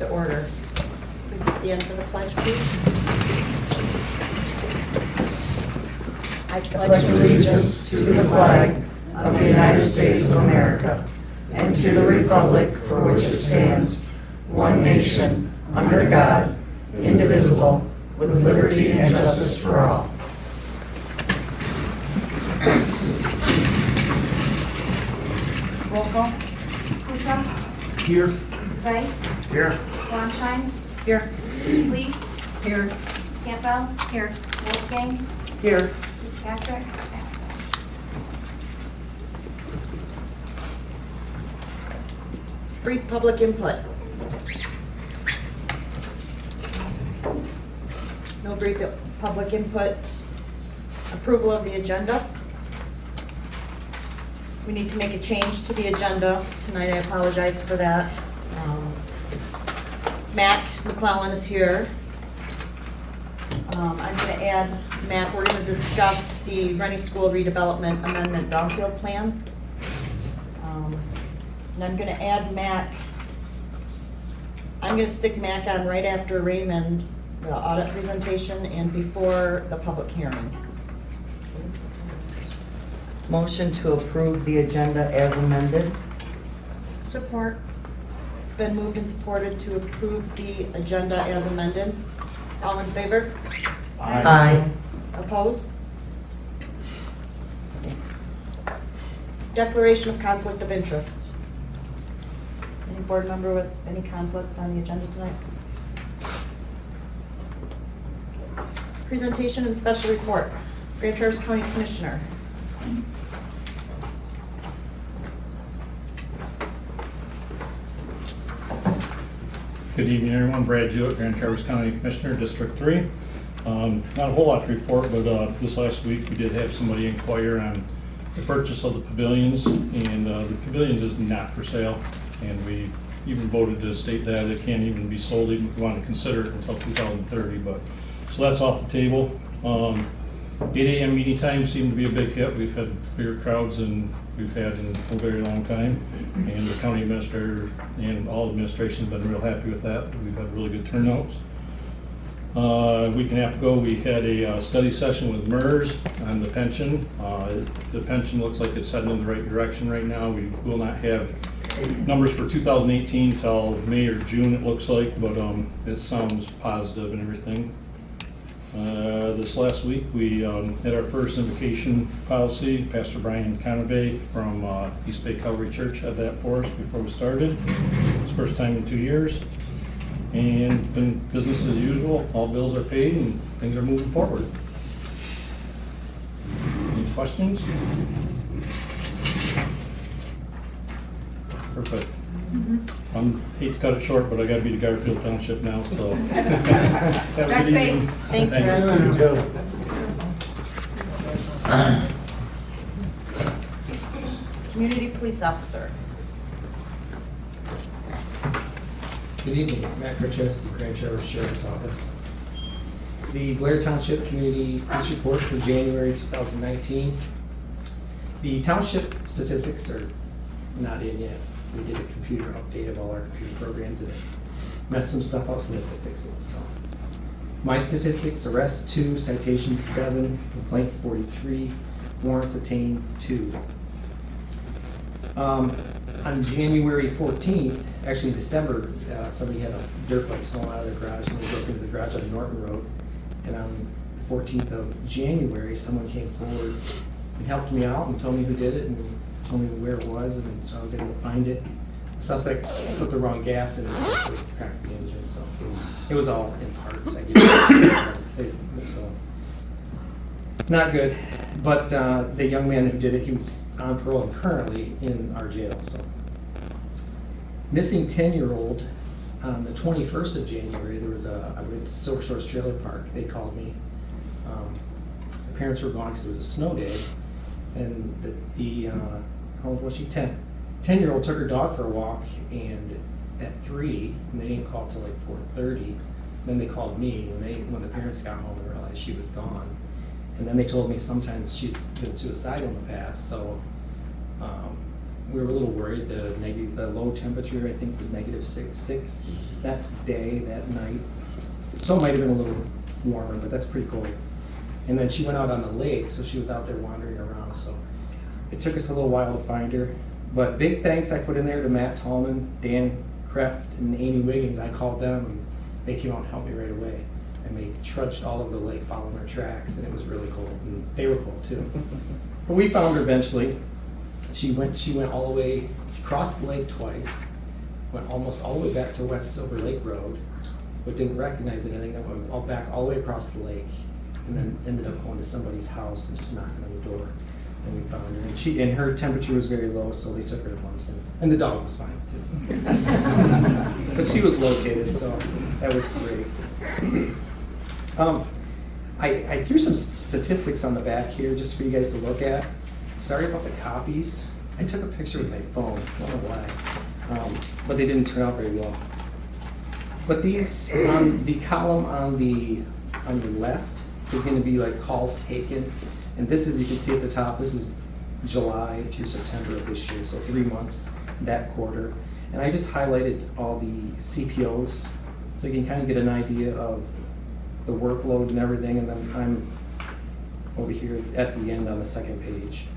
to order. Would you stand for the pledge, please? I pledge allegiance to the flag of the United States of America and to the republic for which it stands, one nation, under God, indivisible, with liberty and justice for all. Roll call. Kuchar, Here. Zeiss, Here. Blomstein, Here. Lees, Here. Campbell, here, Wolfgang, Here. Fitzpatrick, absent. Brief public input. No brief public input. Approval of the agenda. We need to make a change to the agenda tonight. I apologize for that. Mac McClellan is here. I'm going to add, Mac, we're going to discuss the Rennie School redevelopment amendment brownfield plan. And I'm going to add Mac. I'm going to stick Mac on right after Raymond, the audit presentation, and before the public hearing. Motion to approve the agenda as amended. Support. It's been moved and supported to approve the agenda as amended. All in favor? Aye. Opposed? Thanks. Declaration of conflict of interest. Any board member with any conflicts on the agenda tonight? Okay. Presentation and special report. Grand Traverse County Commissioner. Good evening, everyone. Brad Jewett, Grand Traverse County Commissioner, District 3. Not a whole lot to report, but this last week we did have somebody inquire on the purchase of the pavilions, and the pavilions is not for sale, and we even voted to state that it can't even be sold, even if we want to consider it until 2030. But so that's off the table. 8 a.m. meeting times seem to be a big hit. We've had bigger crowds than we've had in a very long time, and the county administrator and all administration's been real happy with that. We've had really good turnouts. A week and a half ago, we had a study session with MERS on the pension. The pension looks like it's heading in the right direction right now. We will not have numbers for 2018 till May or June, it looks like, but it sounds positive and everything. This last week, we had our first invocation policy. Pastor Brian Conaway from East Bay Calvary Church had that for us before we started. It's the first time in 2 years. And been business as usual. All bills are paid and things are moving forward. Any questions? Perfect. I hate to cut it short, but I got to be to Garfield Township now, so. Have a Drive good safe. evening. Thanks, Community police officer. Good evening, Matt Krachewski, Grand Traverse Sheriff's Office. The Blair Township Community Police Report for January 2019. The township statistics are not in yet. We did a computer update of all our computer programs and it messed some stuff up, so they have to fix it. So, my statistics: arrests 2, citations 7, complaints 43, warrants obtained 2. On January 14th, actually in December, somebody had a dirt bike stolen out of their garage. Somebody broke into the garage on Norton Road. And on the 14th of January, someone came forward and helped me out and told me who did it and told me where it was. And so I was able to find it. The suspect put the wrong gas in it and cracked the engine. So it was all in parts. I gave it so not good. But the young man who did it, he was on parole and currently in our jail. So missing 10-year-old. On the 21st of January, there was I went to Silver Shores Trailer Park. They called me. The parents were gone because it was a snow day, and how old was she? 10. 10-year-old took her dog for a walk, and at 3, and they didn't call till like 4:30. Then they called me when the parents got home and realized she was gone. And then they told me sometimes she's been suicidal in the past. So we were a little worried. The low temperature, I think, was -6 that day, that night. So it might have been a little warmer, but that's pretty cold. And then she went out on the lake, so she was out there wandering around. So it took us a little while to find her. But big thanks I put in there to Matt Tallman, Dan Kreft, and Amy Wiggins. I called them, and they came out and helped me right away. And they trudged all over the lake following our tracks, and it was really cold. And they were cold too. But we found her eventually. She went all the way, crossed the lake twice, went almost all the way back to West Silver Lake Road, but didn't recognize anything. That went all the way across the lake, and then ended up going to somebody's house and just knocking on the door. And we found her, and her temperature was very low, so they took her to Munson, and the dog was fine too. But she was located, so that was great. I threw some statistics on the back here just for you guys to look at. Sorry about the copies. I took a picture with my phone. I don't know why, but they didn't turn out very well. But these on the column on your left is going to be like calls taken. And this is, you can see at the top, this is July through September of this year, so 3 months, that quarter. And I just highlighted all the CPOs, so you can kind of get an idea of the workload and everything, and then I'm over here at the end on the second page.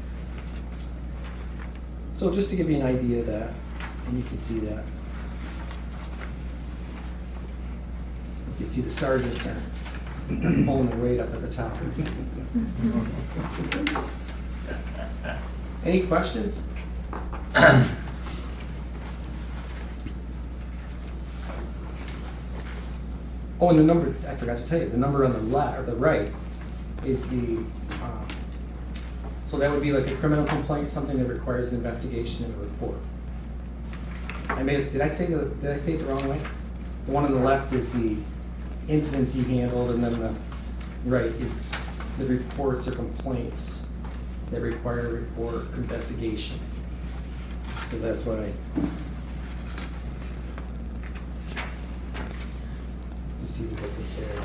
So just to give you an idea of that, and you can see that. You can see the sergeants are pulling their weight up at the top. Any questions? Oh, and the number, I forgot to tell you, the number on the left, or the right, is the, so that would be like a criminal complaint, something that requires an investigation and a report. Did I say it the wrong way? The one on the left is the incidents you handled, and then the right is the reports or complaints that require a report or investigation. So that's what you see the difference there.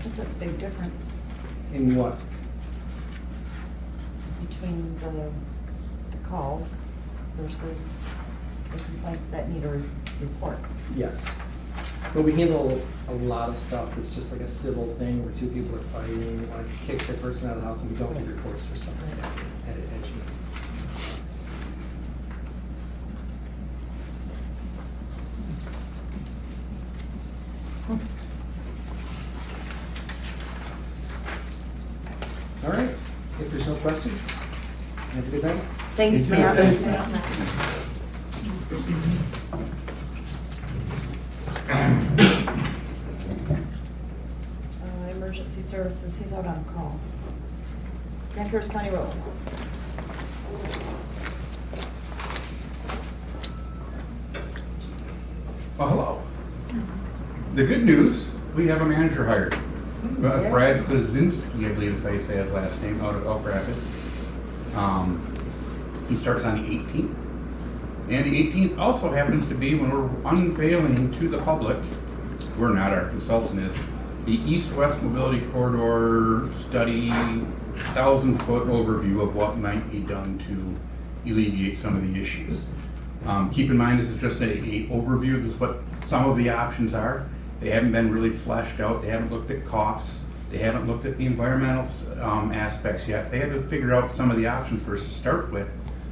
That's a big difference In what? between the calls versus the complaints that need a report. Yes. But we handle a lot of stuff that's just like a civil thing where two people are fighting, we want to kick the person out of the house, and we don't do reports for something like that at Edgemont. All right, if there's no questions, have a good night. Thanks, Matt. Emergency services, he's out on call. Grand Forks County Road. Well, hello. The good news, we have a manager hired. Brad Klazinski, I believe is how you say his last name, out of Elk Rapids. He starts on the 18th. And the 18th also happens to be when we're unveiling to the public, we're not, our consultant is, the East-West Mobility Corridor Study 1,000-foot overview of what might be done to alleviate some of the issues. Keep in mind, this is just a overview. This is what some of the options are. They haven't been really fleshed out. They haven't looked at costs. They haven't looked at the environmental aspects yet. They had to figure out some of the options first to start with,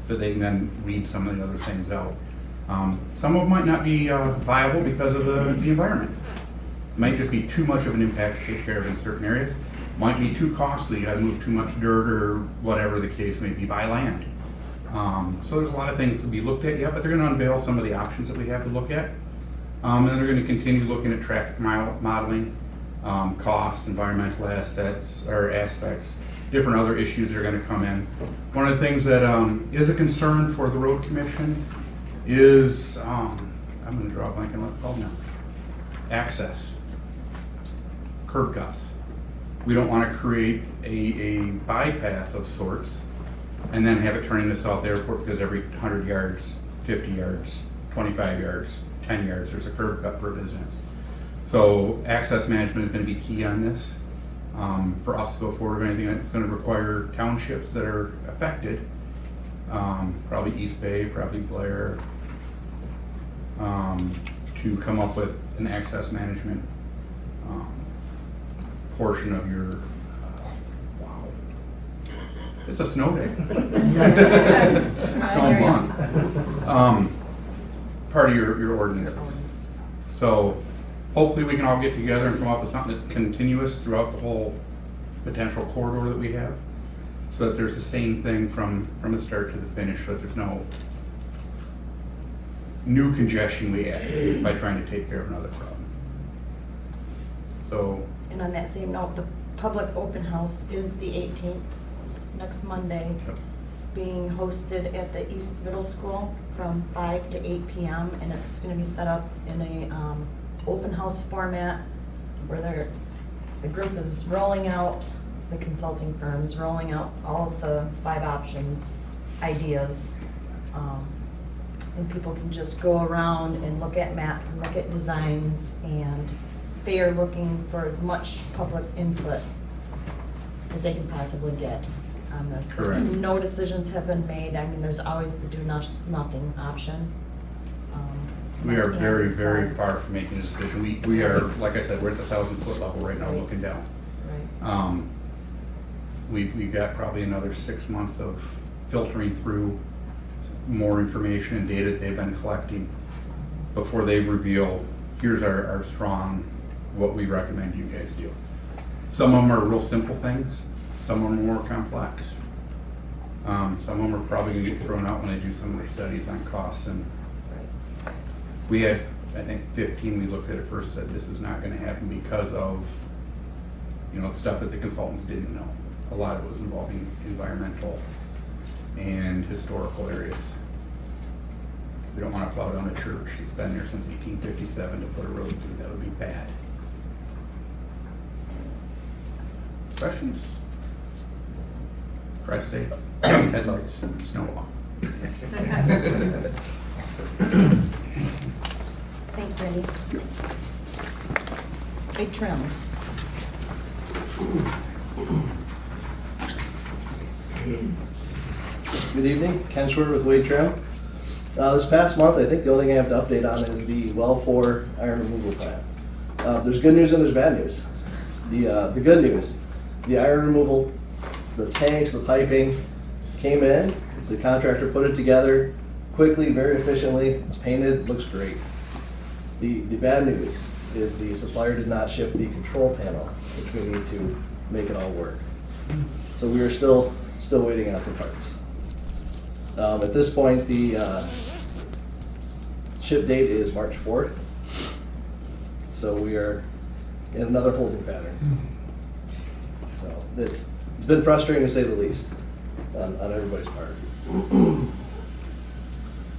so they can then read some of the other things out. Some of them might not be viable because of the environment. It might just be too much of an impact to take care of in certain areas. Might be too costly. You gotta move too much dirt or whatever the case may be by land. So there's a lot of things to be looked at yet, but they're gonna unveil some of the options that we have to look at. And they're gonna continue looking at traffic modeling, costs, environmental assets or aspects, different other issues that are gonna come in. One of the things that is a concern for the road commission is, I'm gonna draw a blank on what it's called now. Access. Curb cuts. We don't wanna create a bypass of sorts and then have it turn into South Airport because every 100 yards, 50 yards, 25 yards, 10 yards, there's a curb cut per business. So access management is going to be key on this. For us to go forward with anything that's going to require townships that are affected, probably East Bay, probably Blair, to come up with an access management portion of your, wow, it's a snow day. Snow month. Part of your ordinances. So hopefully we can all get together and come up with something that's continuous throughout the whole potential corridor that we have, so that there's the same thing from the start to the finish, so that there's no new congestion we add by trying to take care of another problem. So, And on that same note, the public open house is the 18th, it's next Monday, yep. being hosted at the East Middle School from 5 to 8 p.m. And it's going to be set up in a open house format where the group is rolling out, the consulting firm is rolling out all of the 5 options, ideas. And people can just go around and look at maps and look at designs, and they are looking for as much public input as they can possibly get on this. Correct. No decisions have been made. I mean, there's always the nothing option. We are Yeah, very, very so- far from making a decision. We are, like I said, we're at the 1,000-foot level right now, Right. looking down. Right. We've got probably another 6 months of filtering through more information and data that they've been collecting before they reveal, here's our strong, what we recommend you guys do. Some of them are real simple things, some of them are more complex. Some of them are probably gonna get thrown out when they do some of the studies on costs. And we had, I think, 15 we looked at first, said this is not gonna happen because of, stuff that the consultants didn't know. A lot of it was involving environmental and historical areas. We don't want to plow down a church that's been there since 1857 to put a road through. That would be bad. Questions? Try to stay headlights, snow law. Thanks, Randy. Big trim. Good evening, Ken Schwer with Wade Trim. This past month, I think the only thing I have to update on is the well 4 iron removal plan. There's good news and there's bad news. The good news, the iron removal, the tanks, the piping came in, the contractor put it together quickly, very efficiently, it's painted, looks great. The bad news is the supplier did not ship the control panel, which we need to make it all work. So we are still waiting on some parts. At this point, the ship date is March 4th. So we are in another holding pattern. So it's been frustrating to say the least on everybody's part.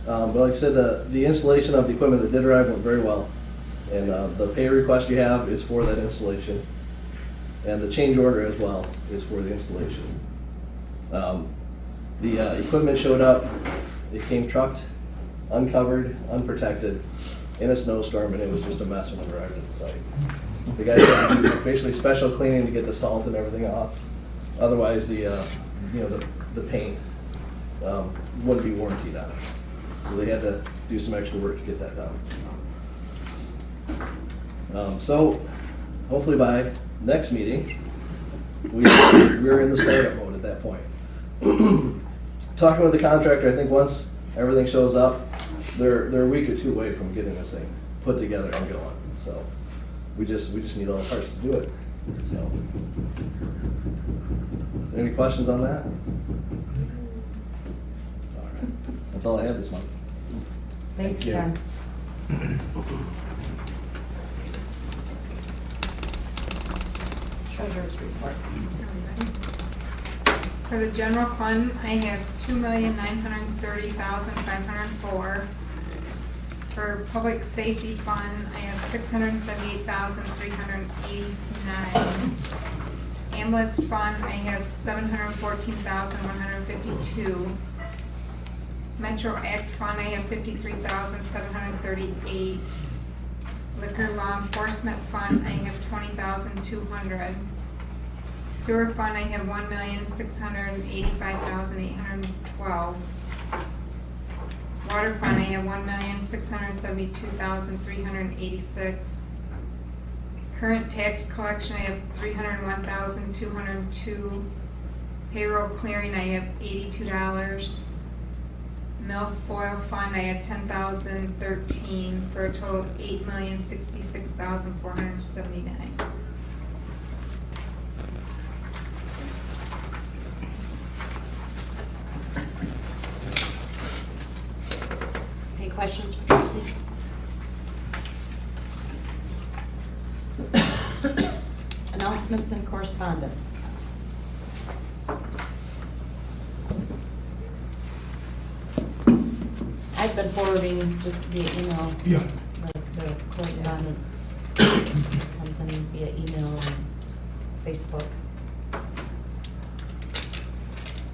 But like I said, the installation of the equipment that did arrive went very well. And the pay request you have is for that installation. And the change order as well is for the installation. The equipment showed up, it came trucked, uncovered, unprotected, in a snowstorm, and it was just a mess when it arrived at the site. The guys had to do basically special cleaning to get the salt and everything off. Otherwise, the paint wouldn't be warranted on it. So they had to do some extra work to get that done. So hopefully by next meeting, we're in the startup mode at that point. Talking with the contractor, I think once everything shows up, they're a week or two away from getting this thing put together and going. So we just need all the parts to do it. So, any questions on that? All right, that's all I had this month. Thanks, Thank you. Ken. Treasurer's report. For the general fund, I have $2,930,504. For public safety fund, I have $678,389. Ambulance fund, I have $714,152. Metro Act fund, I have $53,738. Liquor law enforcement fund, I have $20,200. Sewer fund, I have $1,685,812. Water fund, I have 1,672,386. Current tax collection, I have 301,202. Payroll clearing, I have $82. Milfoil fund, I have 10,013 for a total of 8,066,479. Any questions for Tracy? Announcements and correspondence. I've been forwarding just via email. Yeah. The correspondence comes in via email and Facebook. You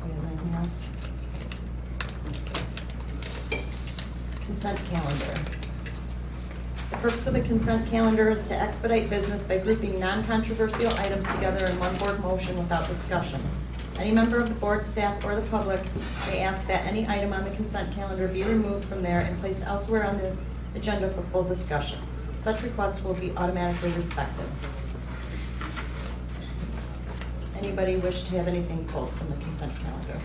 guys anything else? Consent calendar. The purpose of the consent calendar is to expedite business by grouping non-controversial items together in one board motion without discussion. Any member of the board, staff, or the public may ask that any item on the consent calendar be removed from there and placed elsewhere on the agenda for full discussion. Such requests will be automatically respected. Does anybody wish to have anything pulled from the consent calendar?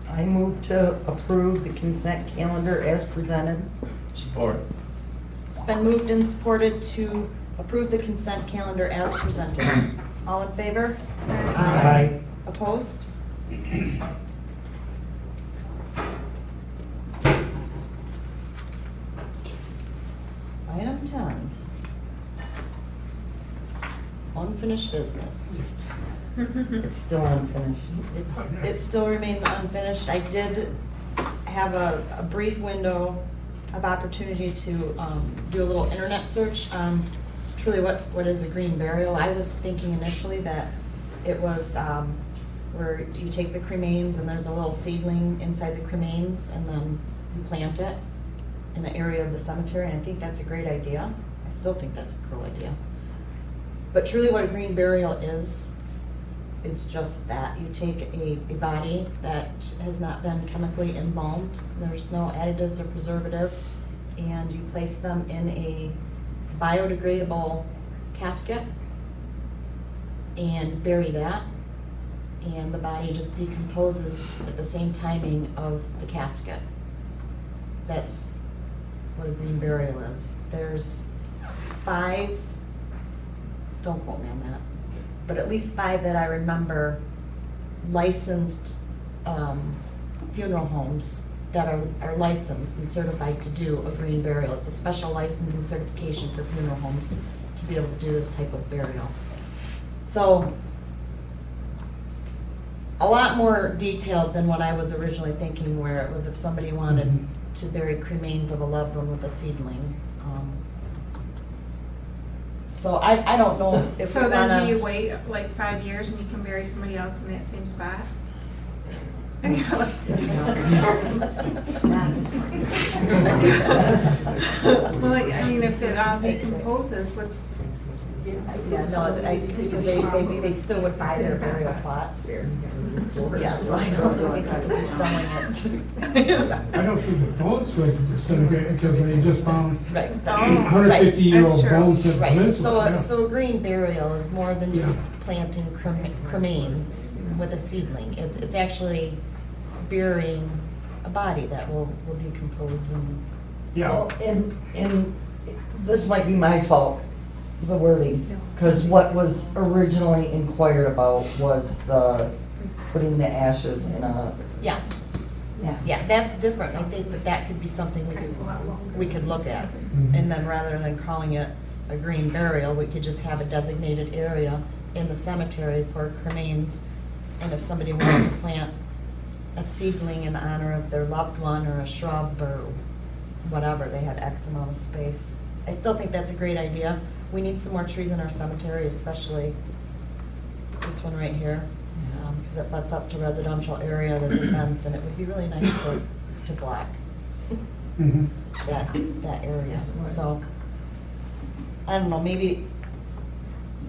I move to approve the consent calendar as presented. Support. It's been moved and supported to approve the consent calendar as presented. All in favor? Aye. Opposed? Item 10. Unfinished business. It's still unfinished. It still remains unfinished. I did have a brief window of opportunity to do a little internet search on truly what is a green burial. I was thinking initially that it was where you take the cremains and there's a little seedling inside the cremains and then you plant it in an area of the cemetery, and I think that's a great idea. I still think that's a cool idea. But truly what a green burial is just that. You take a body that has not been chemically embalmed, there's no additives or preservatives, and you place them in a biodegradable casket and bury that, and the body just decomposes at the same timing of the casket. That's what a green burial is. There's 5, don't quote me on that, but at least 5 that I remember licensed funeral homes that are licensed and certified to do a green burial. It's a special license and certification for funeral homes to be able to do this type of burial. So, a lot more detailed than what I was originally thinking, where it was if somebody wanted to bury cremains of a loved one with a seedling. So I don't know if we So then wanna. do you wait like 5 years and you can bury somebody else in that same spot? Well, I mean, if it all decomposes, what's, Yeah, no, because they still would buy their burial plot. Yeah, so I don't think I would be selling it. I don't think the bones would disintegrate because they just found Right. Oh, 150-year-old that's true. bones at the Right, peninsula. yeah. so a green burial is more than just Yeah. planting cremains with a seedling. It's actually burying a body that will decompose and. Yeah, Well, and this might be my fault, the wording, because what was originally inquired about was putting the ashes in a. Yeah. Yeah, that's different. I think that could be something we could look at. And then rather than calling it a green burial, we could just have a designated area in the cemetery for cremains. And if somebody wanted to plant a seedling in honor of their loved one or a shrub or whatever, they had X amount of space. I still think that's a great idea. We need some more trees in our cemetery, especially this one right here, because it butts up to residential area, there's a fence, and it would be really nice to block Mhm. that area, so. I don't know, maybe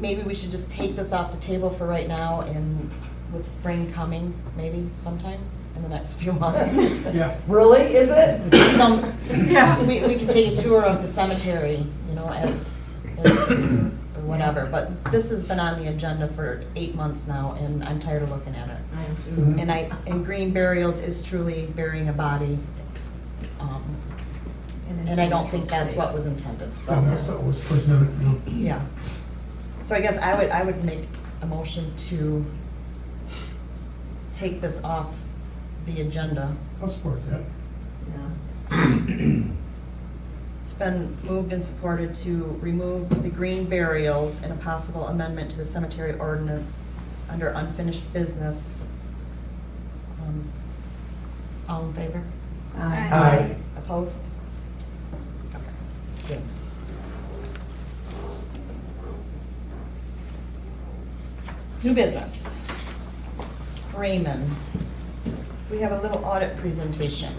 we should just take this off the table for right now, and with spring coming, maybe sometime in the next few months. Yeah. Really, is it? Yeah. We can take a tour of the cemetery, you know, or whatever, but this has been on the agenda for 8 months now, and I'm tired of looking at it. And green burials is truly burying a body, and I don't think that's what was intended, so. And that's what was presented, you know. Yeah. So I guess I would make a motion to take this off the agenda. I'll support that. It's been moved and supported to remove the green burials and a possible amendment to the cemetery ordinance under unfinished business. All in favor? Aye. Opposed? Okay. Good. New business. Raymond, we have a little audit presentation.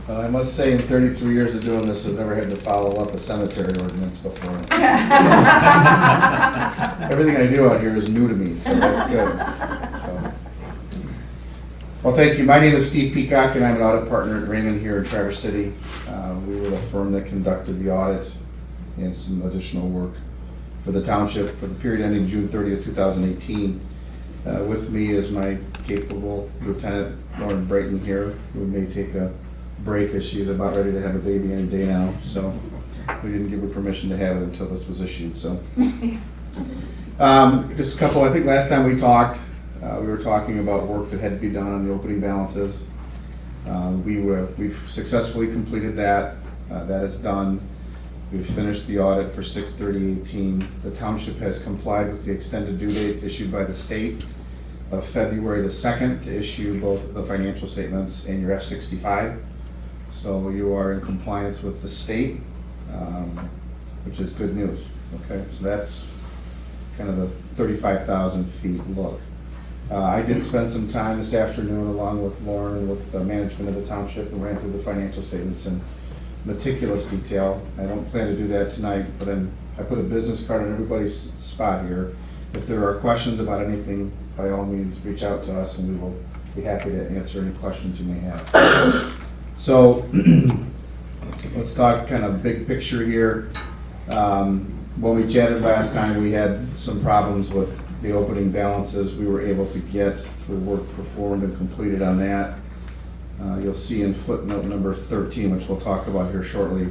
I must say, in 33 years of doing this, I've never had to follow up a cemetery ordinance before. Everything I do out here is new to me, so that's good. So. Well, thank you. My name is Steve Peacock, and I'm an audit partner at Raymond here in Traverse City. We were the firm that conducted the audit and some additional work for the township for the period ending June 30th, 2018. With me is my capable Lieutenant Lauren Brayton here, who may take a break as she's about ready to have a baby any day now. So we didn't give her permission to have it until this was issued. So just a couple. I think last time we talked, we were talking about work that had to be done on the opening balances. We've successfully completed that. That is done. We've finished the audit for 6/30/18. The township has complied with the extended due date issued by the state of February the 2nd to issue both the financial statements and your F-65. So you are in compliance with the state, which is good news. Okay, so that's kind of the 35,000 feet look. I did spend some time this afternoon along with Lauren with the management of the township and ran through the financial statements in meticulous detail. I don't plan to do that tonight, but I put a business card on everybody's spot here. If there are questions about anything, by all means, reach out to us and we will be happy to answer any questions you may have. So let's talk kind of big picture here. When we chatted last time, we had some problems with the opening balances. We were able to get the work performed and completed on that. You'll see in footnote number 13, which we'll talk about here shortly,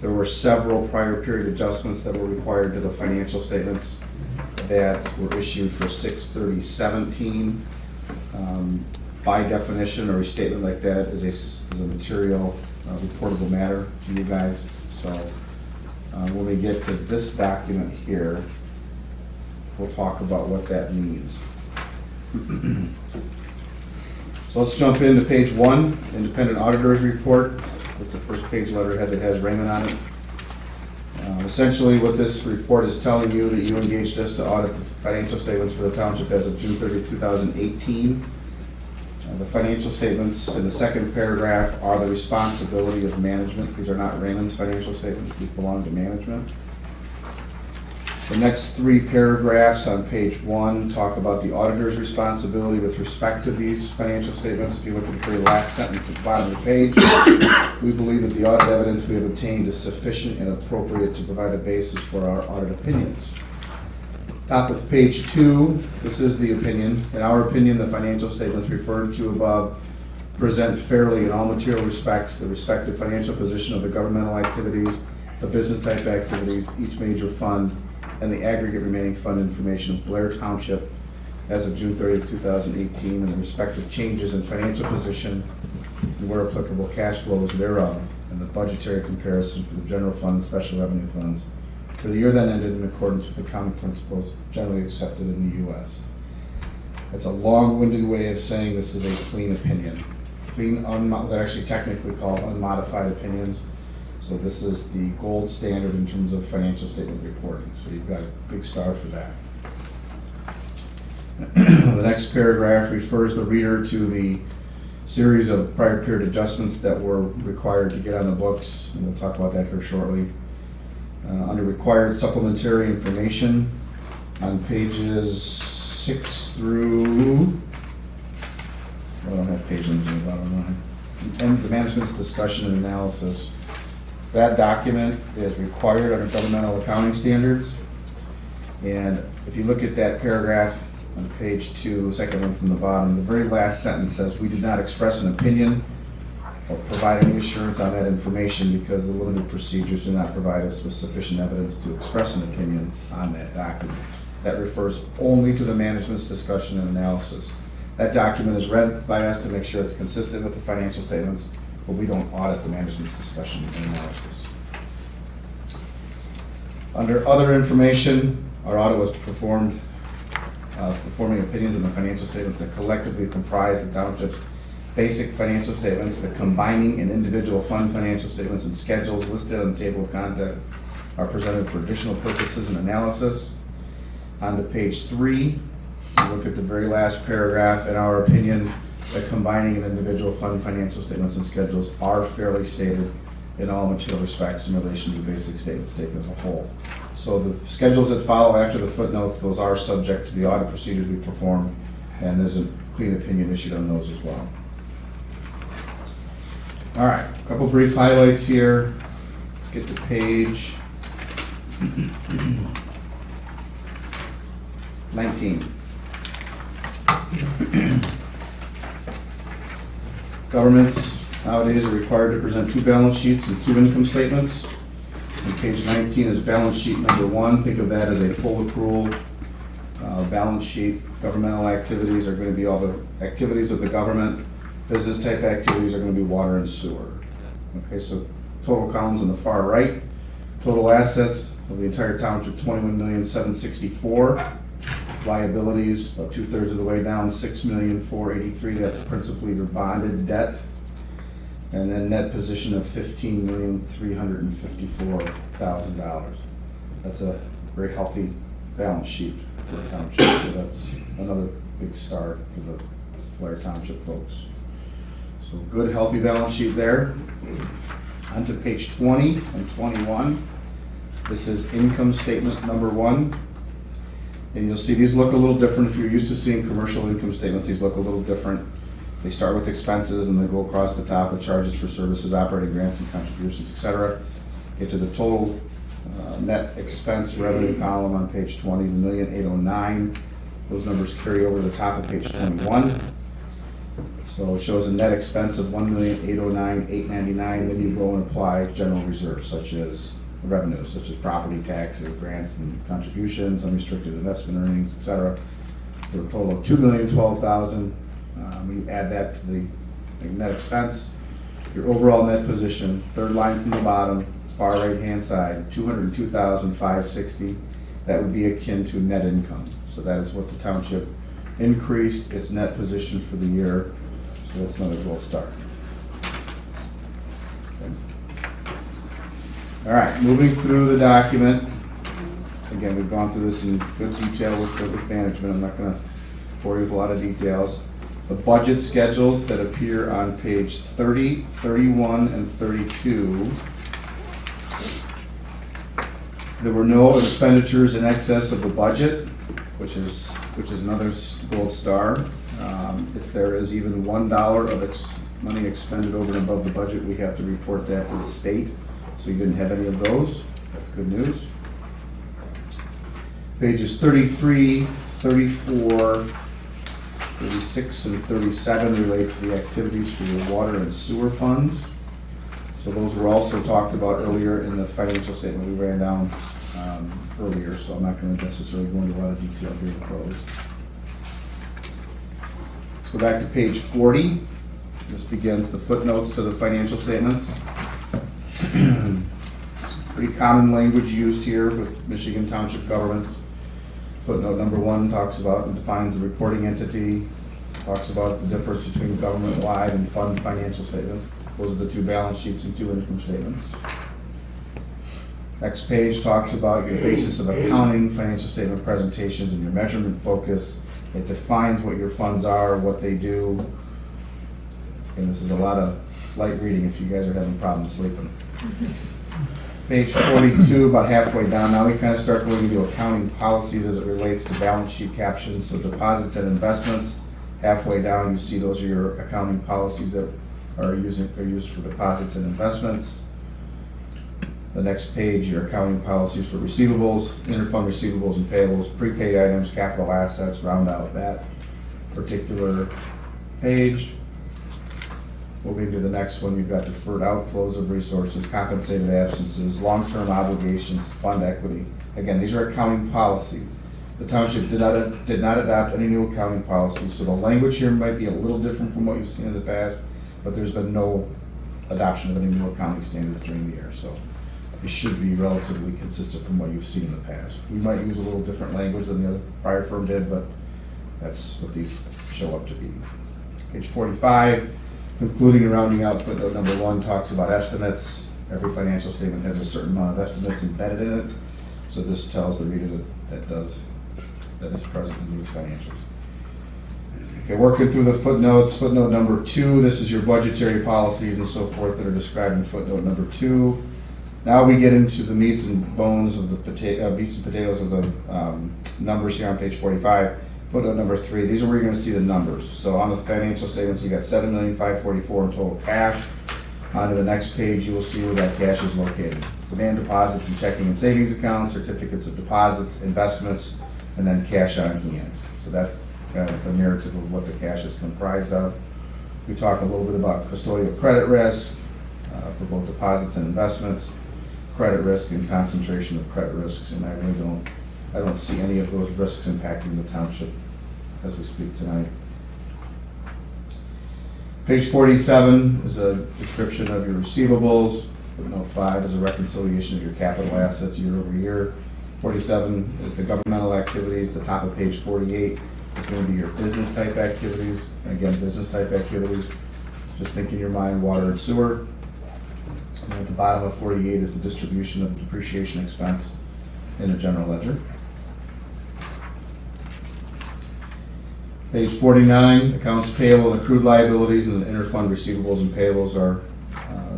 there were several prior period adjustments that were required to the financial statements that were issued for 6/30/17. By definition, a restatement like that is a material reportable matter to you guys. So when we get to this document here, we'll talk about what that means. So let's jump into page 1, Independent Auditor's Report. That's the first page letterhead that has Raymond on it. Essentially what this report is telling you that you engaged us to audit the financial statements for the township as of June 30, 2018. The financial statements in the second paragraph are the responsibility of management. These are not Raymond's financial statements, these belong to management. The next 3 paragraphs on page 1 talk about the auditor's responsibility with respect to these financial statements. If you look at the very last sentence at the bottom of the page, we believe that the audit evidence we have obtained is sufficient and appropriate to provide a basis for our audit opinions. Top of page 2, this is the opinion. In our opinion, the financial statements referred to above present fairly in all material respects the respective financial position of the governmental activities, the business type activities, each major fund, and the aggregate remaining fund information of Blair Township as of June 30, 2018, and the respective changes in financial position and where applicable cash flows thereof, and the budgetary comparison for the general fund and special revenue funds for the year then ended in accordance with accounting principles generally accepted in the U.S. That's a long-winded way of saying this is a clean opinion. They're actually technically called unmodified opinions. So this is the gold standard in terms of financial statement reporting. So you've got a big star for that. The next paragraph refers the reader to the series of prior period adjustments that were required to get on the books, and we'll talk about that here shortly. Under required supplementary information on pages 6 through, I don't have page numbers in the bottom line, and the management's discussion and analysis. That document is required under governmental accounting standards. And if you look at that paragraph on page 2, the second one from the bottom, the very last sentence says, "We did not express an opinion or provide any assurance on that information because the limited procedures do not provide us with sufficient evidence to express an opinion on that document." That refers only to the management's discussion and analysis. That document is read by us to make sure it's consistent with the financial statements, but we don't audit the management's discussion and analysis. Under other information, our audit was performed, performing opinions on the financial statements that collectively comprise the township's basic financial statements. The combining and individual fund financial statements and schedules listed on the table of content are presented for additional purposes and analysis. On to page 3, you look at the very last paragraph. In our opinion, the combining and individual fund financial statements and schedules are fairly stated in all material respects in relation to the basic statements taken as a whole. So the schedules that follow after the footnotes, those are subject to the audit procedures we perform, and there's a clean opinion issued on those as well. All right, a couple brief highlights here. Let's get to page 19. Governments nowadays are required to present 2 balance sheets and 2 income statements. And page 19 is balance sheet number 1. Think of that as a full accrual balance sheet. Governmental activities are going to be all the activities of the government. Business type activities are going to be water and sewer. Okay, so total columns on the far right. Total assets of the entire township, $21,764,000. Liabilities, about 2/3 of the way down, $6,483,000. That's principally the bonded debt. And then net position of $15,354,000. That's a very healthy balance sheet for the township. So that's another big start for the Blair Township folks. So good, healthy balance sheet there. On to page 20 and 21. This is income statement number 1. And you'll see these look a little different. If you're used to seeing commercial income statements, these look a little different. They start with expenses and they go across the top with charges for services, operating grants and contributions, etc. Get to the total net expense revenue column on page 20, the $1,809,000. Those numbers carry over to the top of page 21. So it shows a net expense of $1,809,899. Then you go and apply general reserves such as revenues, such as property taxes, grants and contributions, unrestricted investment earnings, etc. For a total of $2,012,000. When you add that to the net expense, your overall net position, third line from the bottom, far right hand side, $202,560. That would be akin to net income. So that is what the township increased its net position for the year. So that's another gold star. Okay. All right, moving through the document. Again, we've gone through this in good detail with management. I'm not going to bore you with a lot of details. The budget schedules that appear on page 30, 31, and 32. There were no expenditures in excess of the budget, which is another gold star. If there is even $1 of money expended over and above the budget, we have to report that to the state. So you didn't have any of those. That's good news. Pages 33, 34, 36, and 37 relate to the activities for your water and sewer funds. So those were also talked about earlier in the financial statement we ran down earlier, so I'm not going to necessarily go into a lot of detail here in close. Let's go back to page 40. This begins the footnotes to the financial statements. Pretty common language used here with Michigan Township governments. Footnote number 1 talks about and defines the reporting entity, talks about the difference between government-wide and fund financial statements. Those are the 2 balance sheets and 2 income statements. Next page talks about your basis of accounting, financial statement presentations, and your measurement focus. It defines what your funds are, what they do, And this is a lot of light reading if you guys are having problems sleeping. Page 42, about halfway down, now we kind of start going into accounting policies as it relates to balance sheet captions, so deposits and investments. Halfway down, you see those are your accounting policies that are used for deposits and investments. The next page, your accounting policies for receivables, interfund receivables and payables, prepaid items, capital assets, round out that particular page. Moving to the next one, you've got deferred outflows of resources, compensated absences, long-term obligations, fund equity. Again, these are accounting policies. The township did not adopt any new accounting policies, so the language here might be a little different from what you've seen in the past, but there's been no adoption of any new accounting standards during the year, so it should be relatively consistent from what you've seen in the past. We might use a little different language than the other prior firm did, but that's what these show up to be. Page 45, concluding and rounding out footnote number 1 talks about estimates. Every financial statement has a certain amount of estimates embedded in it, so this tells the reader that is present in these financials. Okay, working through the footnotes, footnote number 2, this is your budgetary policies and so forth that are described in footnote number 2. Now we get into the meats and bones of the meats and potatoes of the numbers here on page 45. Footnote number 3, these are where you're going to see the numbers. So on the financial statements, you got $7,544,000 in total cash. On to the next page, you will see where that cash is located. Demand deposits and checking and savings accounts, certificates of deposits, investments, and then cash on hand. So that's kind of the narrative of what the cash is comprised of. We talk a little bit about custodial credit risk for both deposits and investments, credit risk and concentration of credit risks, and I really don't see any of those risks impacting the township as we speak tonight. Page 47 is a description of your receivables. Footnote 5 is a reconciliation of your capital assets year over year. 47 is the governmental activities. The top of page 48 is going to be your business type activities. And again, business type activities, just think in your mind water and sewer. And at the bottom of 48 is the distribution of depreciation expense in the general ledger. Page 49, accounts payable and accrued liabilities and the interfund receivables and payables are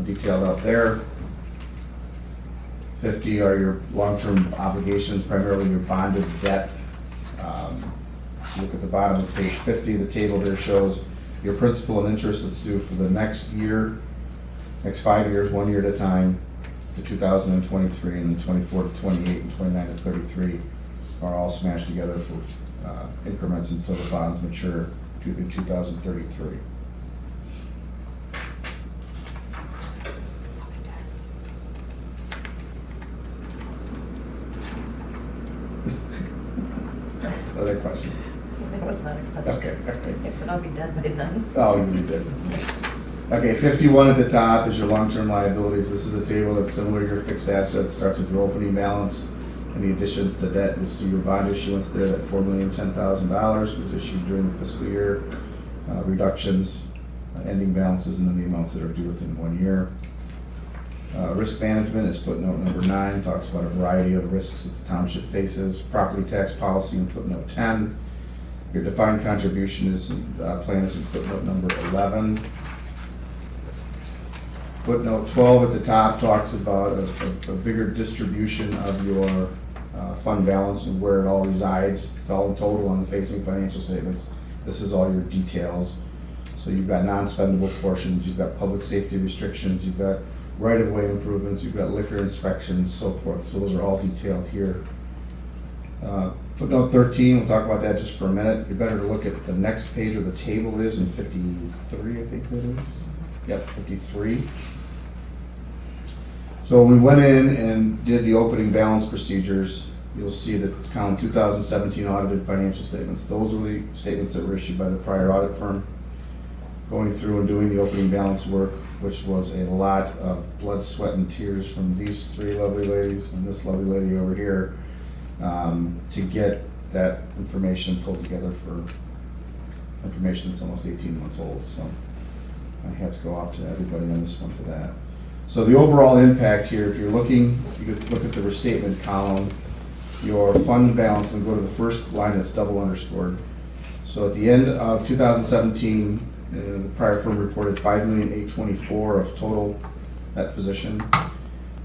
detailed out there. 50 are your long-term obligations, primarily your bonded debt. Look at the bottom of page 50, the table there shows your principal and interest that's due for the next year, next 5 years, 1 year at a time, to 2023, and then 24 to 28 and 29 to 33 are all smashed together for increments until the bonds mature in 2033. Other question? That was not a question. Okay. I said I'll be dead by then. Oh, you did. Okay, 51 at the top is your long-term liabilities. This is a table that's similar to your fixed assets. Starts with your opening balance and the additions to debt. You'll see your bond issuance there at $4,010,000 was issued during the fiscal year. Reductions, ending balances, and then the amounts that are due within 1 year. Risk management is footnote number 9. Talks about a variety of risks that the township faces. Property tax policy in footnote 10. Your defined contribution is plan is in footnote number 11. Footnote 12 at the top talks about a bigger distribution of your fund balance and where it all resides. It's all in total on the facing financial statements. This is all your details. So you've got non-spendable portions, you've got public safety restrictions, you've got right-of-way improvements, you've got liquor inspections, so forth. So those are all detailed here. Footnote 13, we'll talk about that just for a minute. You're better to look at the next page where the table is in 53, I think that is. Yep, 53. So when we went in and did the opening balance procedures, you'll see that column 2017 audited financial statements. Those were the statements that were issued by the prior audit firm. Going through and doing the opening balance work, which was a lot of blood, sweat, and tears from these three lovely ladies and this lovely lady over here to get that information pulled together for information that's almost 18 months old. So my hats go off to everybody on this one for that. So the overall impact here, if you're looking, you could look at the restatement column, your fund balance, and go to the first line that's double underscored. So at the end of 2017, The prior firm reported $5,824,000 of total net position.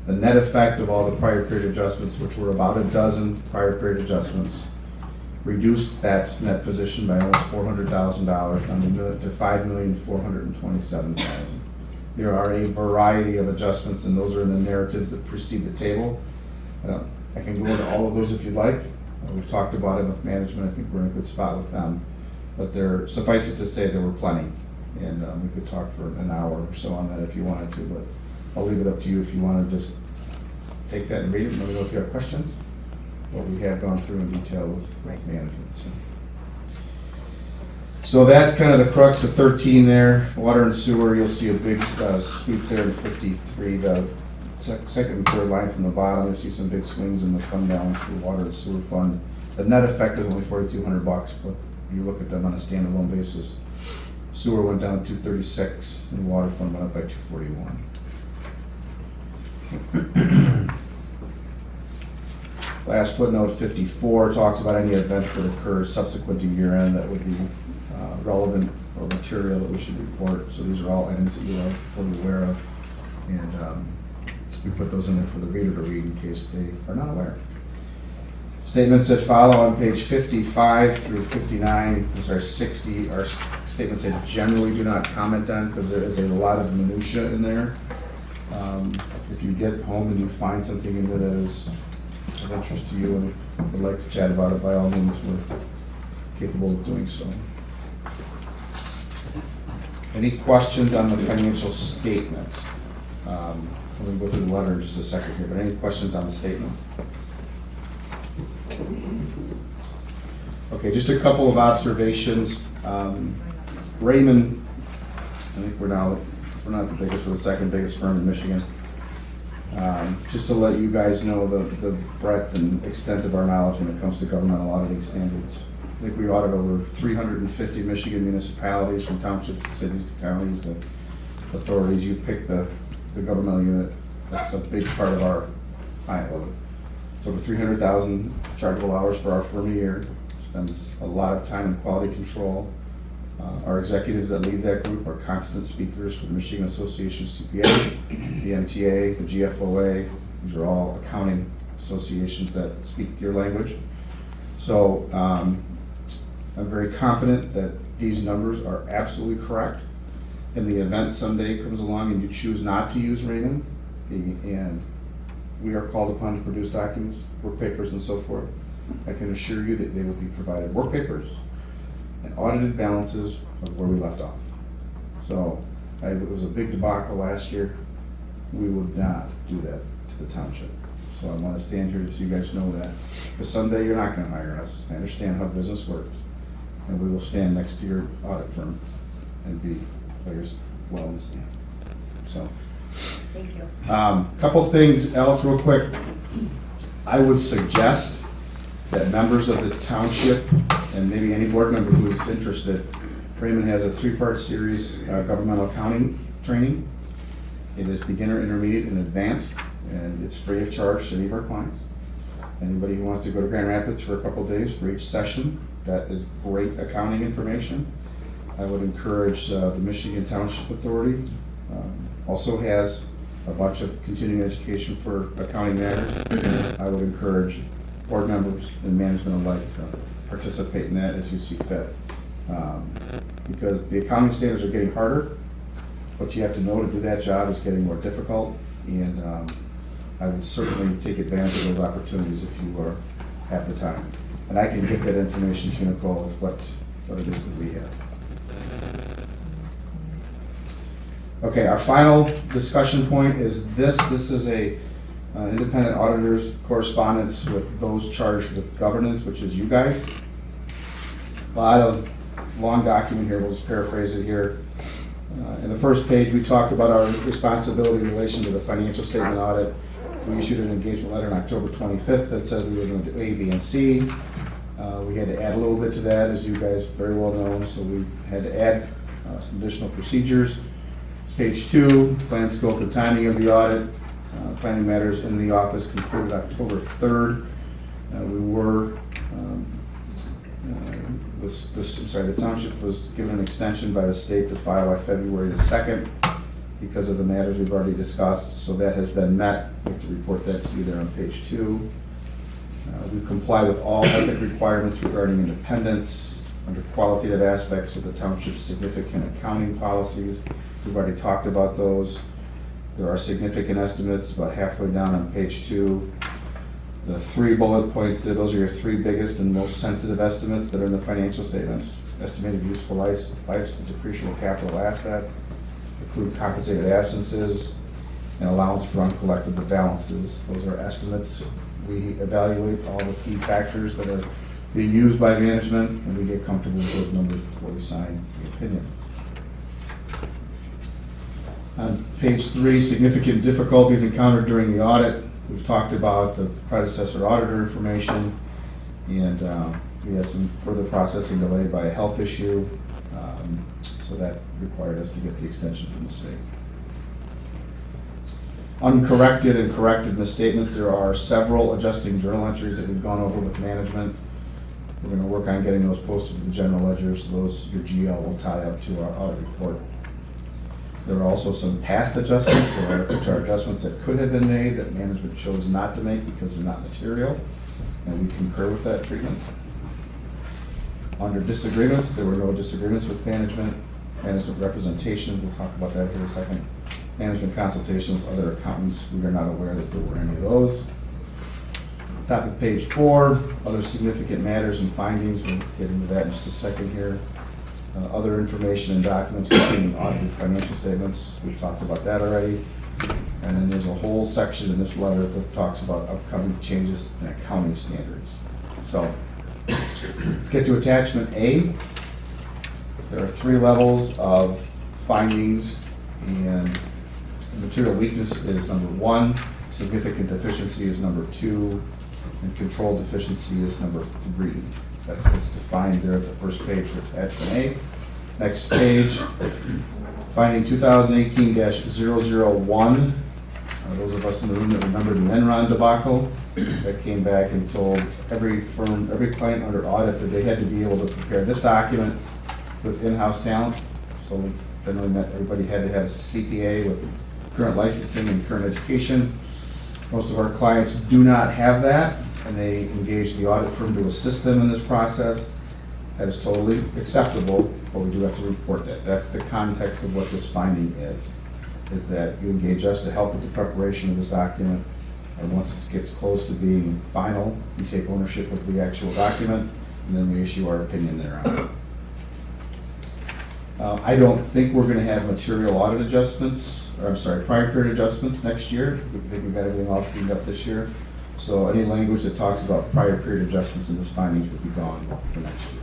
The net effect of all the prior period adjustments, which were about a dozen prior period adjustments, reduced that net position by almost $400,000 down to $5,427,000. There are a variety of adjustments, and those are in the narratives that precede the table. I can go into all of those if you'd like. We've talked about it with management. I think we're in a good spot with them. But suffice it to say, there were plenty. And we could talk for an hour or so on that if you wanted to, but I'll leave it up to you if you want to just take that and read it and let me know if you have questions. But we have gone through in detail with management. So that's kind of the crux of 13 there. Water and sewer, you'll see a big sweep there to 53. The second and third line from the bottom, you'll see some big swings in the fund balance for the water and sewer fund. The net effect is only $4,200, but you look at them on a standalone basis. Sewer went down 236 and water fund went up by 241. Last footnote 54 talks about any events that occur subsequent to year end that would be relevant or material that we should report. So these are all items that you are fully aware of, and we put those in there for the reader to read in case they are not aware. Statements that follow on page 55 through 59, those are 60, are statements that generally do not comment on because there is a lot of minutia in there. If you get home and you find something in there that is of interest to you and would like to chat about it, by all means, we're capable of doing so. Any questions on the financial statements? We'll go through the letter in just a second here, but any questions on the statement? Okay, just a couple of observations. Raymond, I think we're not the biggest, we're the second biggest firm in Michigan. Just to let you guys know the breadth and extent of our knowledge when it comes to governmental auditing standards. I think we audit over 350 Michigan municipalities, from townships to cities to counties to authorities. You pick the governmental unit. That's a big part of our client load. It's over 300,000 chargeable hours for our firm a year. Spends a lot of time in quality control. Our executives that lead that group are constant speakers for the Michigan Association of CPA, the MTA, the GFOA. These are all accounting associations that speak your language. So I'm very confident that these numbers are absolutely correct. In the event someday comes along and you choose not to use Raymond, and we are called upon to produce documents, work papers and so forth, I can assure you that they will be provided work papers and audited balances of where we left off. So it was a big debacle last year. We would not do that to the township. So I want to stand here so you guys know that. Because someday you're not going to hire us. I understand how business works. And we will stand next to your audit firm and be players well in the stand. So. Thank you. Couple things else real quick. I would suggest that members of the township and maybe any board member who is interested, Raymond has a 3-part series, governmental accounting training. It is beginner, intermediate, and advanced, and it's free of charge to any of our clients. Anybody who wants to go to Grand Rapids for a couple days for each session, that is great accounting information. I would encourage the Michigan Township Authority also has a bunch of continuing education for accounting matters. I would encourage board members and management alike to participate in that as you see fit. Because the accounting standards are getting harder. What you have to know to do that job is getting more difficult, and I would certainly take advantage of those opportunities if you have the time. And I can get that information to Nicole with what it is that we have. Okay, our final discussion point is this. This is a independent auditor's correspondence with those charged with governance, which is you guys. A lot of long document here, we'll just paraphrase it here. In the first page, we talked about our responsibility in relation to the financial statement audit. We issued an engagement letter on October 25th that said we were going to do A, B, and C. We had to add a little bit to that, as you guys very well know, so we had to add some additional procedures. Page 2, plan, scope, and timing of the audit. Planning matters in the office concluded October 3rd. We were the township was given an extension by the state to file by February the 2nd because of the matters we've already discussed, so that has been met. We have to report that to you there on page 2. We comply with all ethic requirements regarding independence under qualitative aspects of the township's significant accounting policies. We've already talked about those. There are significant estimates about halfway down on page 2. The 3 bullet points there, those are your 3 biggest and most sensitive estimates that are in the financial statements. Estimated useful lives, depreciable capital assets, accrued compensated absences, and allowance for uncollectible balances. Those are estimates. We evaluate all the key factors that are being used by management, and we get comfortable with those numbers before we sign the opinion. On page 3, significant difficulties encountered during the audit. We've talked about the predecessor auditor information, and we had some further processing delayed by a health issue, so that required us to get the extension from the state. Uncorrected and corrected misstatements. There are several adjusting journal entries that we've gone over with management. We're going to work on getting those posted to the general ledger, so those, your GL will tie up to our audit report. There are also some past adjustments, which are adjustments that could have been made that management chose not to make because they're not material, and we concur with that treatment. Under disagreements, there were no disagreements with management. Management representation, we'll talk about that here in a second. Management consultations, other accountants, we are not aware that there were any of those. Top of page 4, other significant matters and findings. We'll get into that in just a second here. Other information and documents containing audited financial statements. We've talked about that already. And then there's a whole section in this letter that talks about upcoming changes in accounting standards. So let's get to attachment A. There are 3 levels of findings, and material weakness is number 1, significant deficiency is number 2, and control deficiency is number 3. That's what's defined there at the first page for attachment A. Next page, finding 2018-001. Those of us in the room that remember the Enron debacle, that came back and told every firm, every client under audit that they had to be able to prepare this document with in-house talent. So we generally meant everybody had to have a CPA with current licensing and current education. Most of our clients do not have that, and they engage the audit firm to assist them in this process. That is totally acceptable, but we do have to report that. That's the context of what this finding is that you engage us to help with the preparation of this document, and once it gets close to being final, we take ownership of the actual document, and then we issue our opinion thereon. I don't think we're going to have material audit adjustments, or I'm sorry, prior period adjustments next year. We think we've got everything all cleaned up this year. So any language that talks about prior period adjustments in this findings would be gone for next year.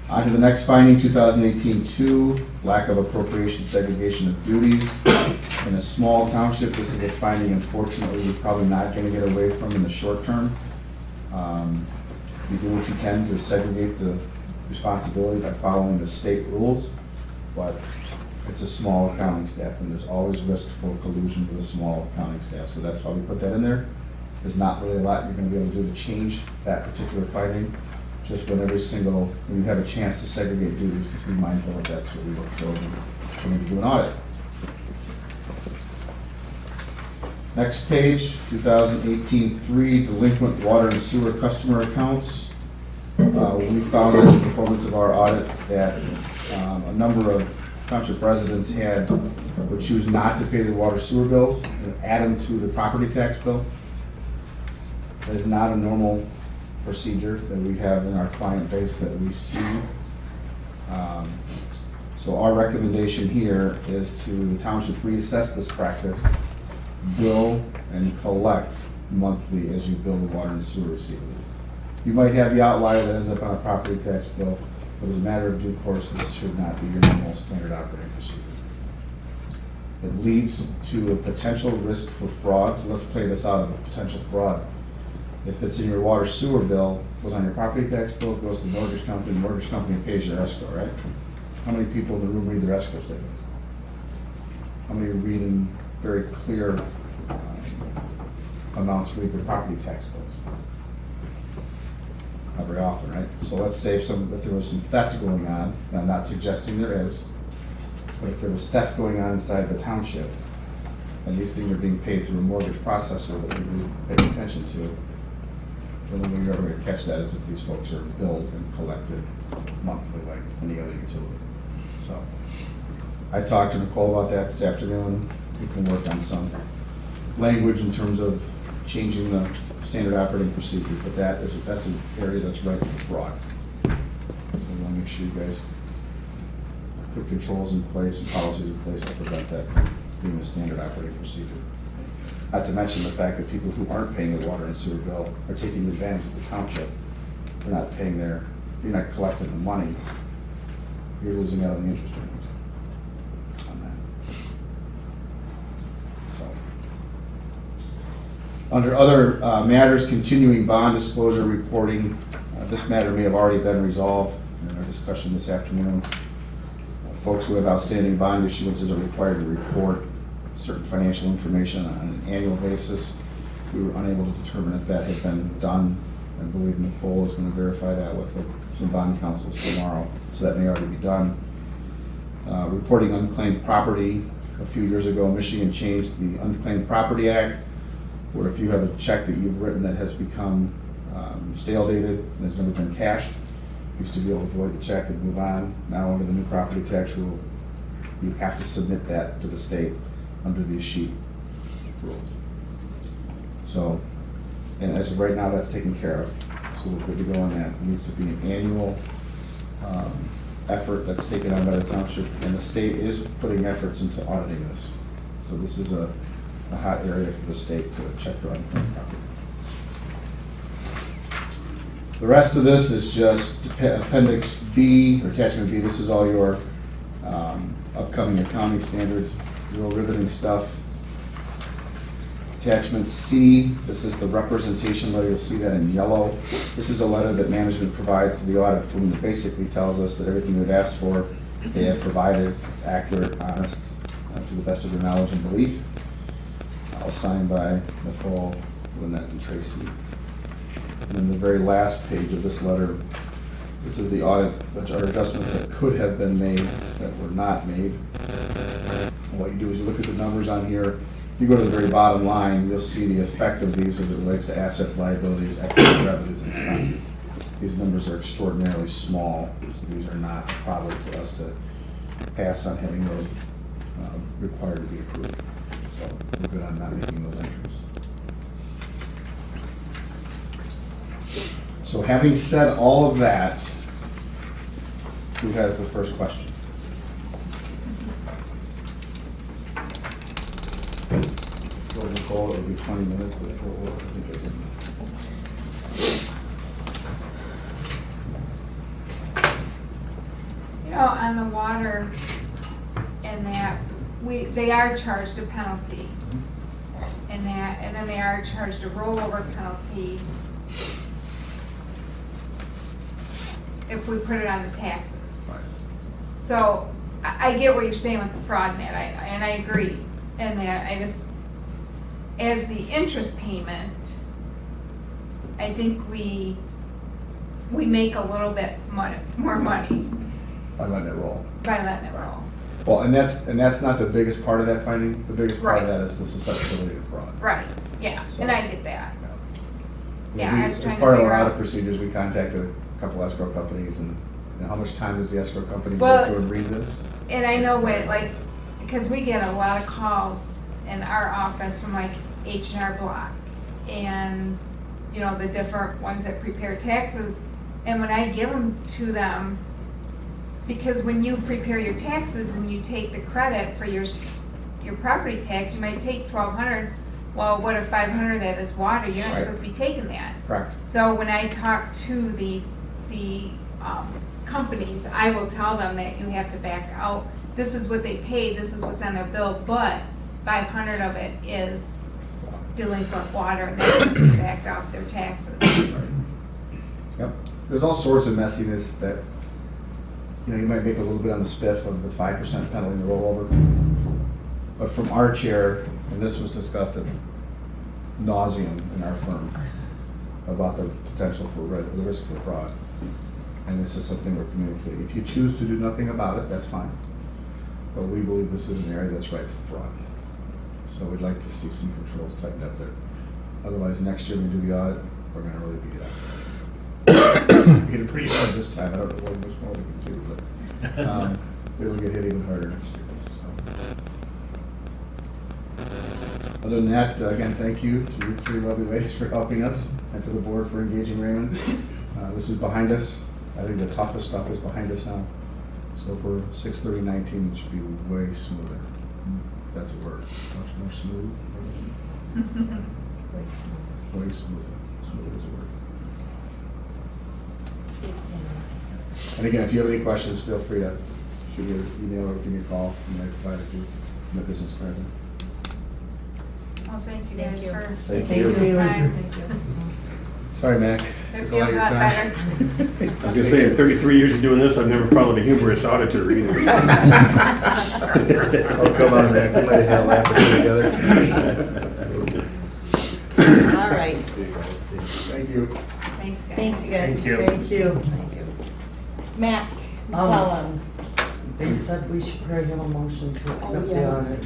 On to the next finding, 2018-2, lack of appropriation segregation of duties. In a small township, this is a finding, unfortunately, we're probably not going to get away from in the short term. You do what you can to segregate the responsibility by following the state rules, but it's a small accounting staff, and there's always risk for collusion with a small accounting staff, so that's why we put that in there. There's not really a lot you're going to be able to do to change that particular finding. Just when you have a chance to segregate duties, just be mindful that that's what we look for when we do an audit. Next page, 2018-3, delinquent water and sewer customer accounts. We found in the performance of our audit that a number of township residents would choose not to pay their water sewer bills and add them to the property tax bill. That is not a normal procedure that we have in our client base that we see. So our recommendation here is to the township reassess this practice, bill and collect monthly as you bill the water and sewer receivables. You might have the outlier that ends up on a property tax bill, but as a matter of due course, this should not be your normal standard operating procedure. It leads to a potential risk for fraud, so let's play this out of a potential fraud. If it's in your water sewer bill, goes on your property tax bill, goes to the mortgage company pays your escrow, right? How many people in the room read their escrow statements? How many read in very clear amounts read their property tax bills? every often, right? So let's say if there was some theft going on, and I'm not suggesting there is, but if there was theft going on inside the township, and these things are being paid through a mortgage processor that we pay attention to, the only way you're ever gonna catch that is if these folks are billed and collected monthly like any other utility. So, I talked to Nicole about that this afternoon. We can work on some language in terms of changing the standard operating procedure, but that's an area that's ripe for fraud. So we want to make sure you guys put controls in place and policies in place to prevent that from being a standard operating procedure. Not to mention the fact that people who aren't paying their water and sewer bill are taking advantage of the township. They're not paying you're not collecting the money, you're losing out on the interest earnings on that. So. Under other matters, continuing bond disclosure reporting, this matter may have already been resolved in our discussion this afternoon. Folks who have outstanding bond issuances are required to report certain financial information on an annual basis. We were unable to determine if that had been done. I believe Nicole is going to verify that with some bond counsels tomorrow, so that may already be done. Reporting unclaimed property. A few years ago, Michigan changed the Unclaimed Property Act, where if you have a check that you've written that has become stale dated and has never been cashed, you used to be able to void the check and move on. Now under the new property tax rule, you have to submit that to the state under these sheet rules. So, and as of right now, that's taken care of. So we're good to go on that. It needs to be an annual effort that's taken on by the township, and the state is putting efforts into auditing this. So this is a hot area for the state to check for unclaimed property. The rest of this is just Appendix B, or Attachment B. This is all your upcoming accounting standards, real riveting stuff. Attachment C, this is the representation letter. You'll see that in yellow. This is a letter that management provides to the audit firm that basically tells us that everything we've asked for, they have provided. It's accurate, honest, to the best of their knowledge and belief. All signed by Nicole, Lynette, and Tracy. And then the very last page of this letter, this is the audit, which are adjustments that could have been made that were not made. And what you do is you look at the numbers on here. If you go to the very bottom line, you'll see the effect of these as it relates to assets, liabilities, equity, revenues, and expenses. These numbers are extraordinarily small, so these are not a problem for us to pass on having those required to be approved. So we're good on not making those entries. So having said all of that, who has the first question? Go to Nicole, it'll be 20 minutes, but I think I can. You know, on the water and that, they are charged a penalty. And then they are charged a rollover penalty if we put it on the taxes. Right. So I get what you're saying with the fraud net, and I agree. And that I just, as the interest payment, I think we make a little bit more money By letting it roll. by letting it roll. Well, and that's not the biggest part of that finding. The biggest part of Right. that is the susceptibility to fraud. Right, yeah, and I get that. Yeah, I was As trying to part of figure our out- audit procedures, we contacted a couple escrow companies, and you know, how much time does the escrow company go Well- through and read this? And I know when, like, because we get a lot of calls in our office from like H&R Block and, you know, the different ones that prepare taxes. And when I give them to them, because when you prepare your taxes and you take the credit for your property tax, you might take $1,200. Well, what if 500 of that is water? You're not Right. supposed to be taking that. Correct. So when I talk to the companies, I will tell them that you have to back out. This is what they paid, this is what's on their bill, but 500 of it is delinquent water, and that has to be backed off their taxes. Yep. There's all sorts of messiness that, you know, you might make a little bit on the spiff of the 5% penalty and the rollover. But from our chair, and this was discussed at nauseum in our firm, about the potential for the risk for fraud. And this is something we're communicating. If you choose to do nothing about it, that's fine. But we believe this is an area that's ripe for fraud. So we'd like to see some controls tightened up there. Otherwise, next year when we do the audit, we're gonna really beat it up. We hit it pretty hard this time. I don't know what much more we can do, but it'll get hit even harder next year. So. Other than that, again, thank you to you three lovely ladies for helping us and to the board for engaging Raymond. This is behind us. I think the toughest stuff is behind us now. So for 6/30/19, it should be way smoother. That's a word. Much more smooth. Way smooth. Way smoother. Smooth is a word. Sweet singing. And again, if you have any questions, feel free to shoot me an email or give me a call, and I provided you my business card. Well, thank you Thank guys you. for Thank taking you. the time. Sorry, Mac. It Took a lot feels of a your lot time. better. I was gonna say, in 33 years of doing this, I've never followed a humorous auditor either. Oh, come on, man, we might have had a laugh or two together. All right. Thank you. Thanks, guys. Thanks, you guys. Thank you. Thank you. Thank you. Mac McClellan. They said we should probably have a motion to accept the yeah. audit.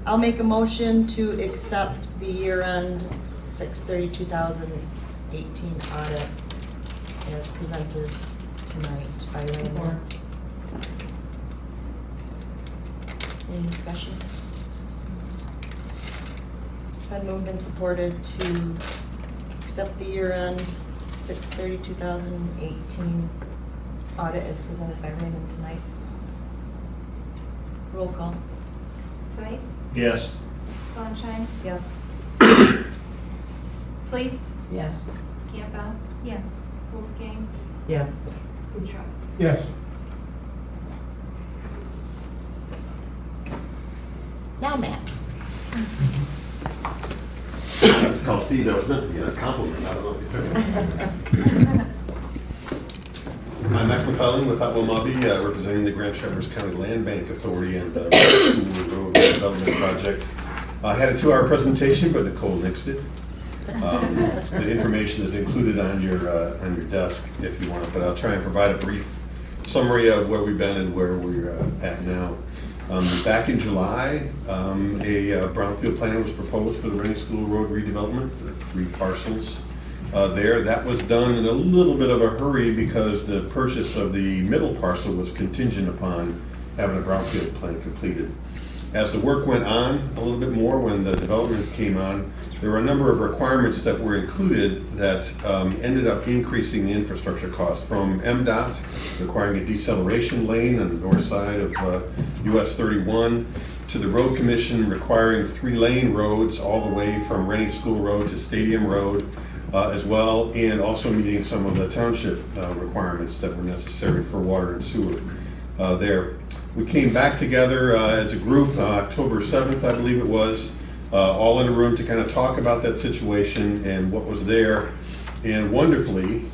I'll make a motion to accept the year-end 6/30/2018 audit as presented tonight by Raymond. Any discussion? It's been moved and supported to accept the year-end 6/30/2018 audit as presented by Raymond tonight. Roll call. Swaits, Yes. Sunshine, Yes. Please, Yes. Campbell. Yes. Wolfgang, Yes. Butcher. Yes. Now, Matt. I'll see, that was meant to be a compliment, I don't know if you took it. I'm Mac McClellan with Otwell Mobby, representing the Grand Traverse County Land Bank Authority and the School Road Development Project. I had a 2-hour presentation, but Nicole nixed it. The information is included on your desk if you want it, but I'll try and provide a brief summary of where we've been and where we're at now. Back in July, a brownfield plan was proposed for the Rennie School Road redevelopment, with 3 parcels there. That was done in a little bit of a hurry because the purchase of the middle parcel was contingent upon having a brownfield plan completed. As the work went on a little bit more, when the development came on, there were a number of requirements that were included that ended up increasing the infrastructure costs, from MDOT requiring a deceleration lane on the north side of US 31, to the Road Commission requiring 3-lane roads all the way from Rennie School Road to Stadium Road as well, and also meeting some of the township requirements that were necessary for water and sewer there. We came back together as a group October 7th, I believe it was, all in a room to kind of talk about that situation and what was there. And wonderfully,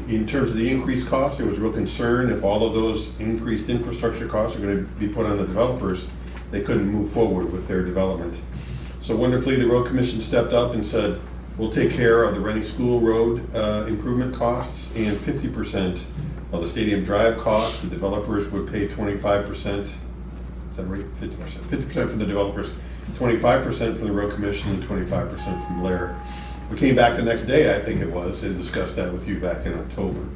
in terms of the increased costs, there was real concern if all of those increased infrastructure costs are going to be put on the developers, they couldn't move forward with their development. So wonderfully, the Road Commission stepped up and said, we'll take care of the Rennie School Road improvement costs, and 50% of the Stadium Drive costs. The developers would pay 25%. Is that right? 50%. 50% from the developers, 25% from the Road Commission, and 25% from Blair. We came back the next day, I think it was, and discussed that with you back in October.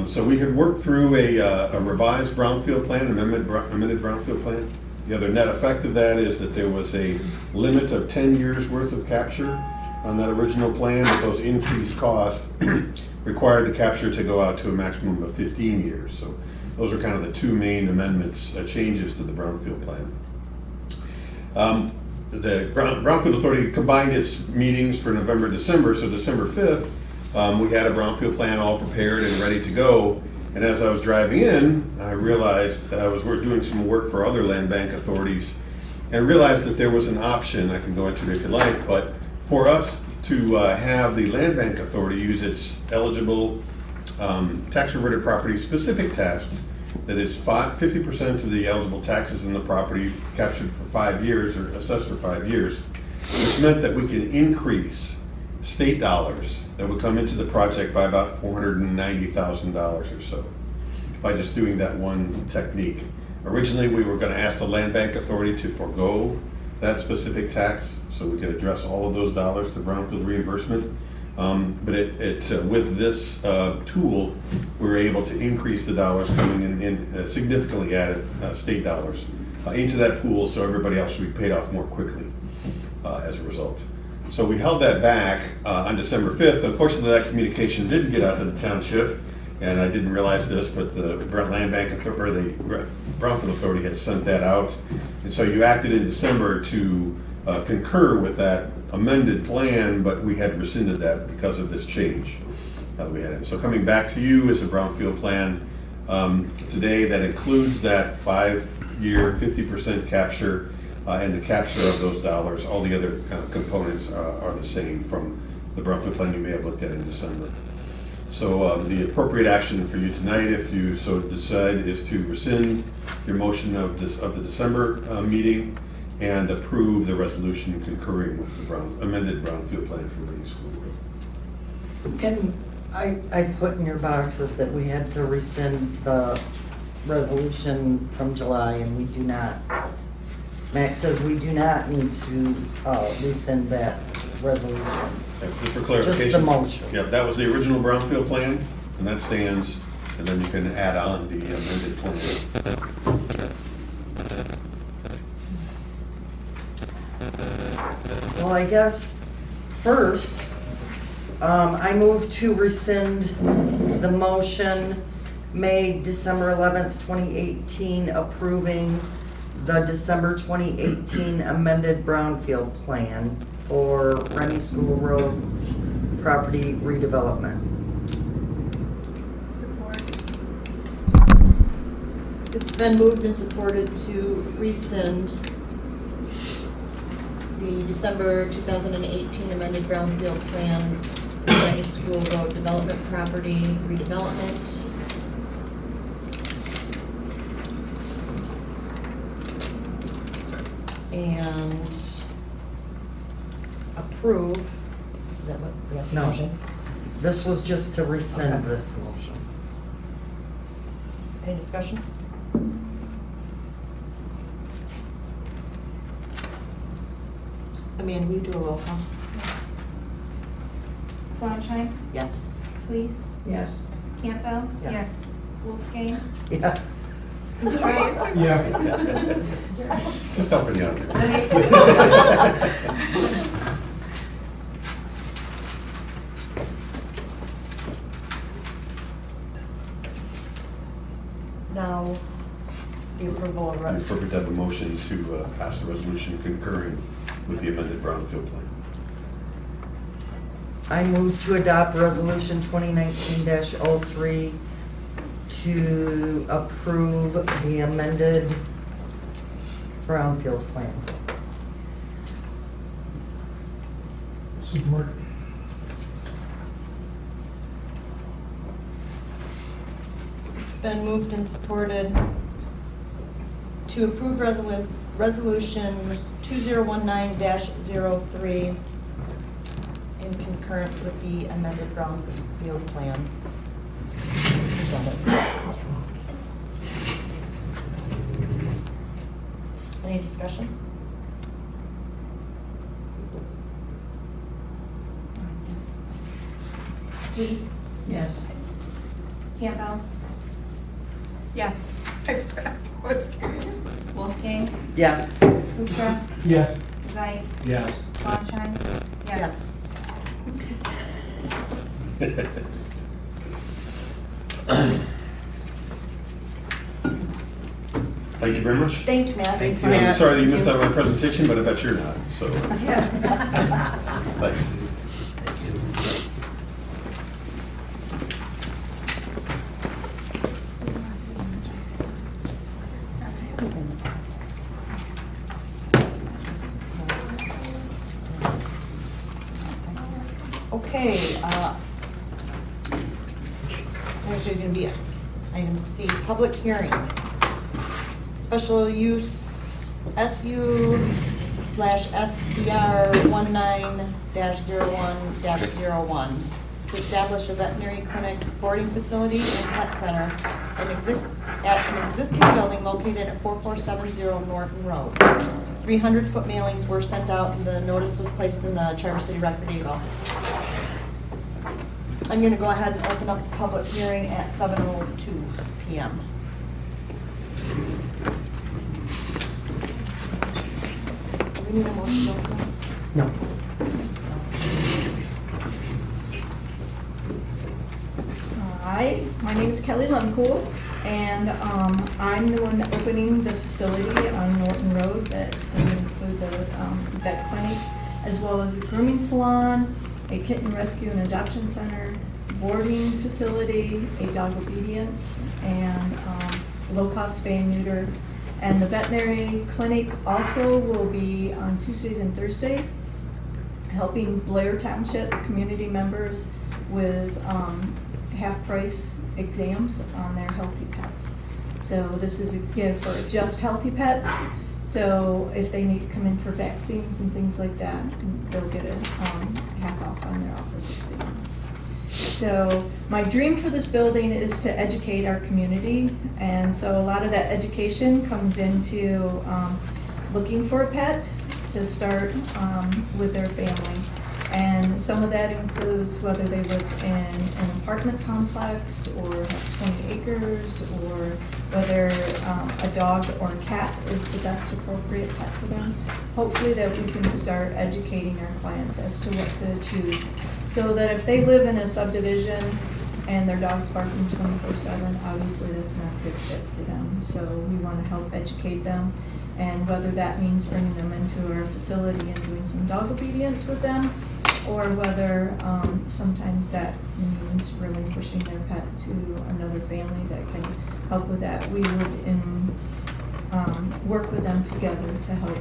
So we had worked through a revised brownfield plan, amended brownfield plan. The other net effect of that is that there was a limit of 10 years worth of capture on that original plan, but those increased costs required the capture to go out to a maximum of 15 years. So those are kind of the 2 main amendments, changes to the brownfield plan. The Brownfield Authority combined its meetings for November, December, so December 5th, we had a brownfield plan all prepared and ready to go. And as I was driving in, I realized we're doing some work for other land bank authorities, and realized that there was an option, I can go into it if you like, but for us to have the land bank authority use its eligible tax reverted property specific tax, that is 50% of the eligible taxes in the property captured for 5 years or assessed for 5 years, which meant that we could increase state dollars that would come into the project by about $490,000 or so by just doing that one technique. Originally, we were going to ask the Land Bank Authority to forego that specific tax so we could address all of those dollars to brownfield reimbursement. But with this tool, we were able to increase the dollars coming in significantly added state dollars into that pool, so everybody else should be paid off more quickly as a result. So we held that back on December 5th. Unfortunately, that communication didn't get out to the township, and I didn't realize this, but the Land Bank Authority, or the Brownfield Authority had sent that out. And so you acted in December to concur with that amended plan, but we had rescinded that because of this change that we had. So coming back to you is a brownfield plan today that includes that 5-year 50% capture and the capture of those dollars. All the other components are the same from the brownfield plan you may have looked at in December. So the appropriate action for you tonight, if you so decide, is to rescind your motion of the December meeting and approve the resolution concurring with the amended brownfield plan for Reading School Road. And I put in your boxes that we had to rescind the resolution from July, and we do not. Max says we do not need to rescind that resolution. Just for clarification. Just the motion. Yeah, that was the original brownfield plan, and that stands, and then you can add on the amended plan. Well, I guess first, I move to rescind the motion made December 11th, 2018, approving the December 2018 amended brownfield plan for Rennie School Road property redevelopment. Support. It's been moved and supported to rescind the December 2018 amended brownfield plan, Rennie School Road development property redevelopment. And approve, is that what, that's the No. motion? This was just to rescind Okay. this motion. Any discussion? Amanda, will you do a roll call? Flawnshine, Yes. Please, Yes. Campbell, Yes. Wolfgang, Yes. Wright, Yeah. Just helping you out. Now, the approval of. It's appropriate to have a motion to pass the resolution concurring with the amended brownfield plan. I move to adopt resolution 2019-03 to approve the amended brownfield plan. Support. It's been moved and supported to approve resolution 2019-03 in concurrence with the amended brownfield plan. As presented. Any discussion? Please, Yes. Campbell, Yes. Wolfgang, Yes. Kuchar, Yes. Zeit, Yes. Flawnshine, Yes. Thank you very much. Thanks, Matt. Thanks, And I'm Matt. sorry that you missed out on my presentation, but I bet you're not, so. Thanks. Okay, it's actually gonna be item C, public hearing. Special use, SU SBR 19-01-01 to establish a veterinary clinic boarding facility and pet center at an existing building located at 4470 Norton Road. 300-foot mailings were sent out and the notice was placed in the Traverse City Record Eagle. I'm going to go ahead and open up the public hearing at 7:02 p.m. Do we need a motion to open? No. Hi, my name is Kelly Lemcool, and I'm the one opening the facility on Norton Road that's going to include the vet clinic, as well as a grooming salon, a kitten rescue and adoption center, boarding facility, a dog obedience, and low-cost spay and neuter. And the veterinary clinic also will be on Tuesdays and Thursdays, helping Blair Township community members with half-price exams on their healthy pets. So this is a gift for just healthy pets. So if they need to come in for vaccines and things like that, they'll get a half off on their office exams. So my dream for this building is to educate our community, and so a lot of that education comes into looking for a pet to start with their family. And some of that includes whether they live in an apartment complex or have 20 acres, or whether a dog or a cat is the best appropriate pet for them. Hopefully that we can start educating our clients as to what to choose, so that if they live in a subdivision and their dog's barking 24/7, obviously that's not a good fit for them. So we want to help educate them, and whether that means bringing them into our facility and doing some dog obedience with them, or whether sometimes that means relinquishing their pet to another family that can help with that. We would work with them together to help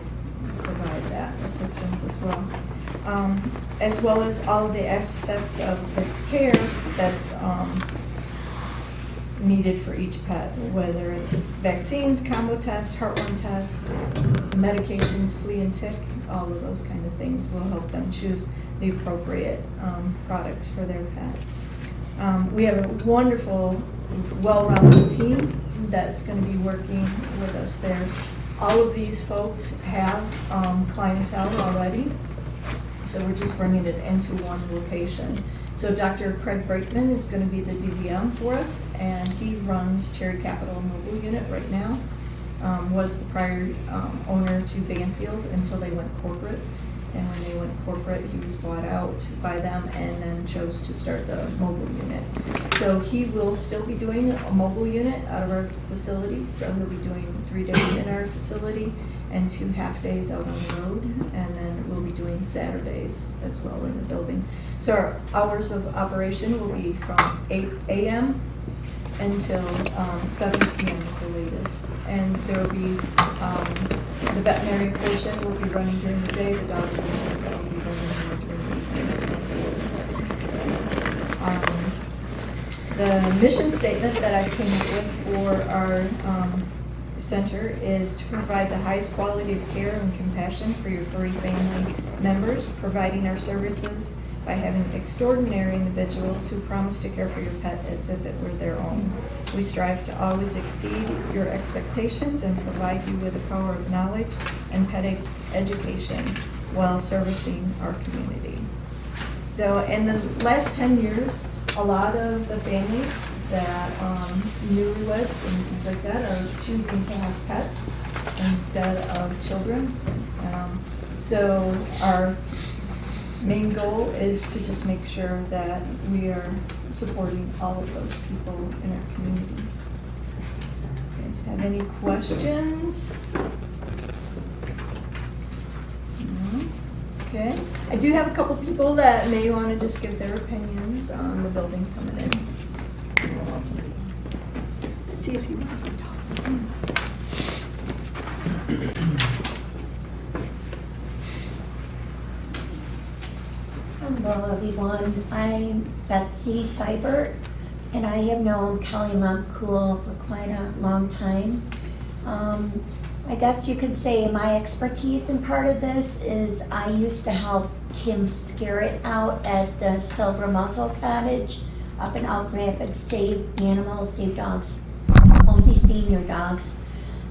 provide that assistance as well as all of the aspects of the care that's needed for each pet, whether it's vaccines, combo tests, heartworm tests, medications, flea and tick, all of those kind of things will help them choose the appropriate products for their pet. We have a wonderful, well-rounded team that's going to be working with us there. All of these folks have clientele already, so we're just bringing it into one location. So Dr. Craig Brakeman is going to be the DVM for us, and he runs Cherry Capital Mobile Unit right now. Was the prior owner to Banfield until they went corporate. And when they went corporate, he was bought out by them and then chose to start the mobile unit. So he will still be doing a mobile unit out of our facility. So he'll be doing 3 days in our facility and 2 half-days out on the road. And then we'll be doing Saturdays as well in the building. So our hours of operation will be from 8 a.m. until 7 p.m. at the latest. And there will be, the veterinary portion will be running during the day, the dog appointments will be running during the evenings. The mission statement that I came up with for our center is to provide the highest quality of care and compassion for your furry family members, providing our services by having extraordinary individuals who promise to care for your pet as if it were their own. We strive to always exceed your expectations and provide you with the power of knowledge and pet education while servicing our community. So in the last 10 years, a lot of the families that newlyweds and things like that are choosing to have pets instead of children. So our main goal is to just make sure that we are supporting all of those people in our community. You guys have any questions? No? Okay. I do have a couple people that may want to just give their opinions on the building coming in. Let's see if you want to talk. Hello everyone, I'm Betsy Seibert, and I have known Kelly Lemcool for quite a long time. I guess you could say my expertise in part of this is I used to help Kim Scarrett out at the Silver Muzzle Cottage up in Elk Rapids, save animals, save dogs, mostly senior dogs.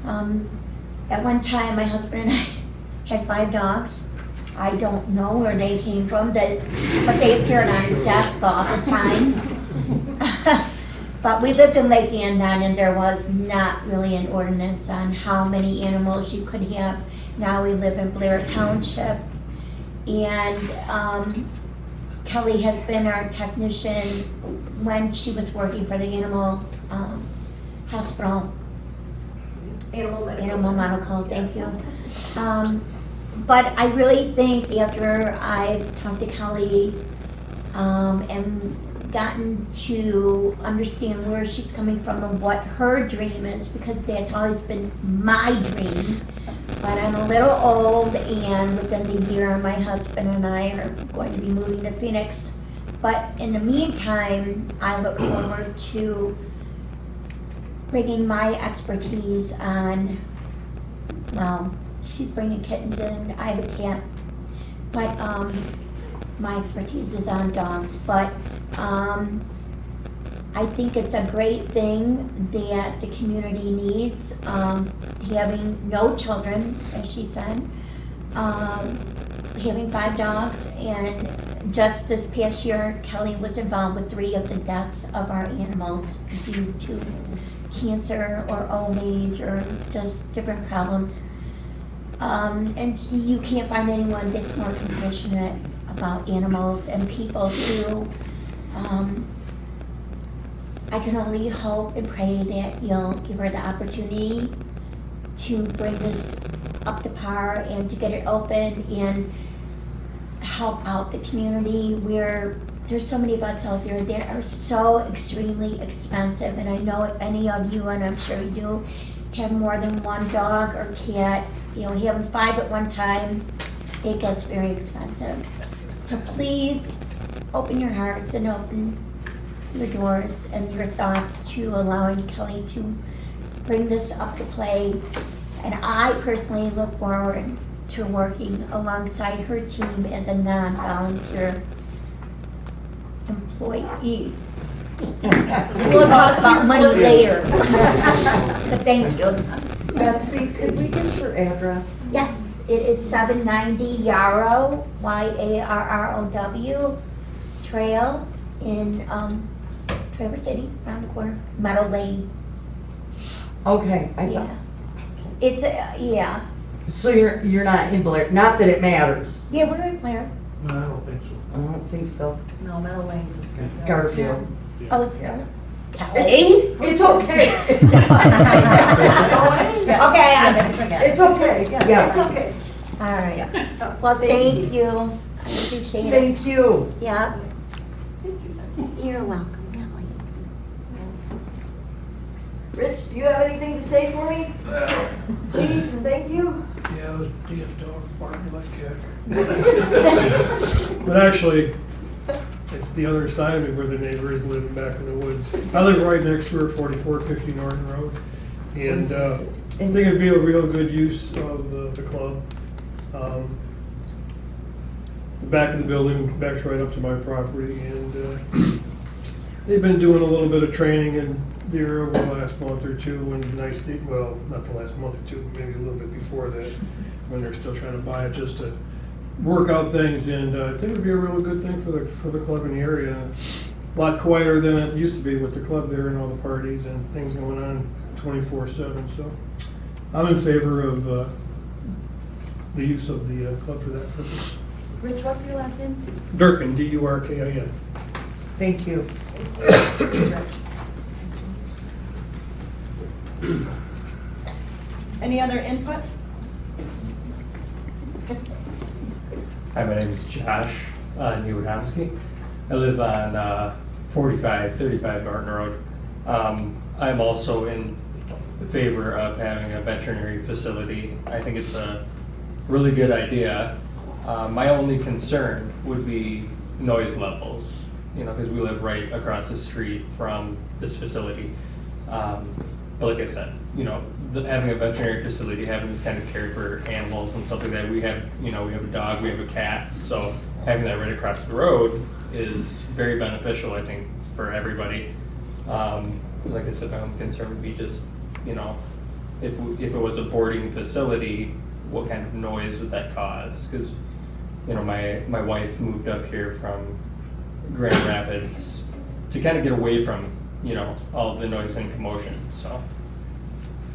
At one time, my husband and I had 5 dogs. I don't know where they came from, but they appeared on his desk all the time. But we lived in Lake Andon, and there was not really an ordinance on how many animals you could have. Now we live in Blair Township, and Kelly has been our technician when she was working for the animal hospital. Animal Animal medical, thank you. But I really think after I've talked to Kelly and gotten to understand where she's coming from and what her dream is, because that's always been my dream. But I'm a little old, and within the year, my husband and I are going to be moving to Phoenix. But in the meantime, I look forward to bringing my expertise on, well, she's bringing kittens in, I have a cat. But my expertise is on dogs. But I think it's a great thing that the community needs, having no children, as she said, having 5 dogs, and just this past year, Kelly was involved with 3 of the deaths of our animals due to cancer or old age or just different problems. And you can't find anyone that's more compassionate about animals and people too. I can only hope and pray that you'll give her the opportunity to bring this up to par and to get it open and help out the community where there's so many vets out there that are so extremely expensive. And I know if any of you, and I'm sure you do, have more than 1 dog or cat, you know, having 5 at one time, it gets very expensive. So please open your hearts and open your doors and your thoughts to allowing Kelly to bring this up to play. And I personally look forward to working alongside her team as a non-volunteer employee. We'll talk about money later. But thank you. Betsy, could we get your address? Yes, it is 790 Yarrow, Yarrow Trail in Traverse City, around the corner, Meadow Lane. Okay, I Yeah. thought, It's, yeah. so you're not in Blair, not that it matters. Yeah, we're in Blair. No, I don't think so. I don't think so. No, Meadow Lanes is good. Garfield. Oh, it's Kelly? It's okay. Okay, I forget. It's okay, yeah. It's okay. All right. Well, thank you. I appreciate it. Thank you. Yeah. You're welcome, Kelly. Rich, do you have anything to say for me? Please and thank you. Yeah, I was being a dog barking like cat. But actually, it's the other side of it where the neighbor is living back in the woods. I live right next to her, 4450 Norton Road. And I think it'd be a real good use of the club. The back of the building backs right up to my property, and they've been doing a little bit of training in there over the last month or two, when nice, well, not the last month or two, maybe a little bit before that, when they're still trying to buy it, just to work out things, and I think it'd be a real good thing for the club in the area. A lot quieter than it used to be with the club there and all the parties and things going on 24/7. So I'm in favor of the use of the club for that purpose. Rich, what's your last name? Durkin, Durkin. Thank you. Any other input? Hi, my name is Josh Newhomsky. I live on 4535 Norton Road. I'm also in favor of having a veterinary facility. I think it's a really good idea. My only concern would be noise levels, because we live right across the street from this facility. But like I said, having a veterinary facility, having this kind of care for animals and stuff like that, we have, we have a dog, we have a cat, so having that right across the road is very beneficial, I think, for everybody. Like I said, my only concern would be just, if it was a boarding facility, what kind of noise would that cause? Because, my wife moved up here from Grand Rapids to kind of get away from, all the noise and commotion, so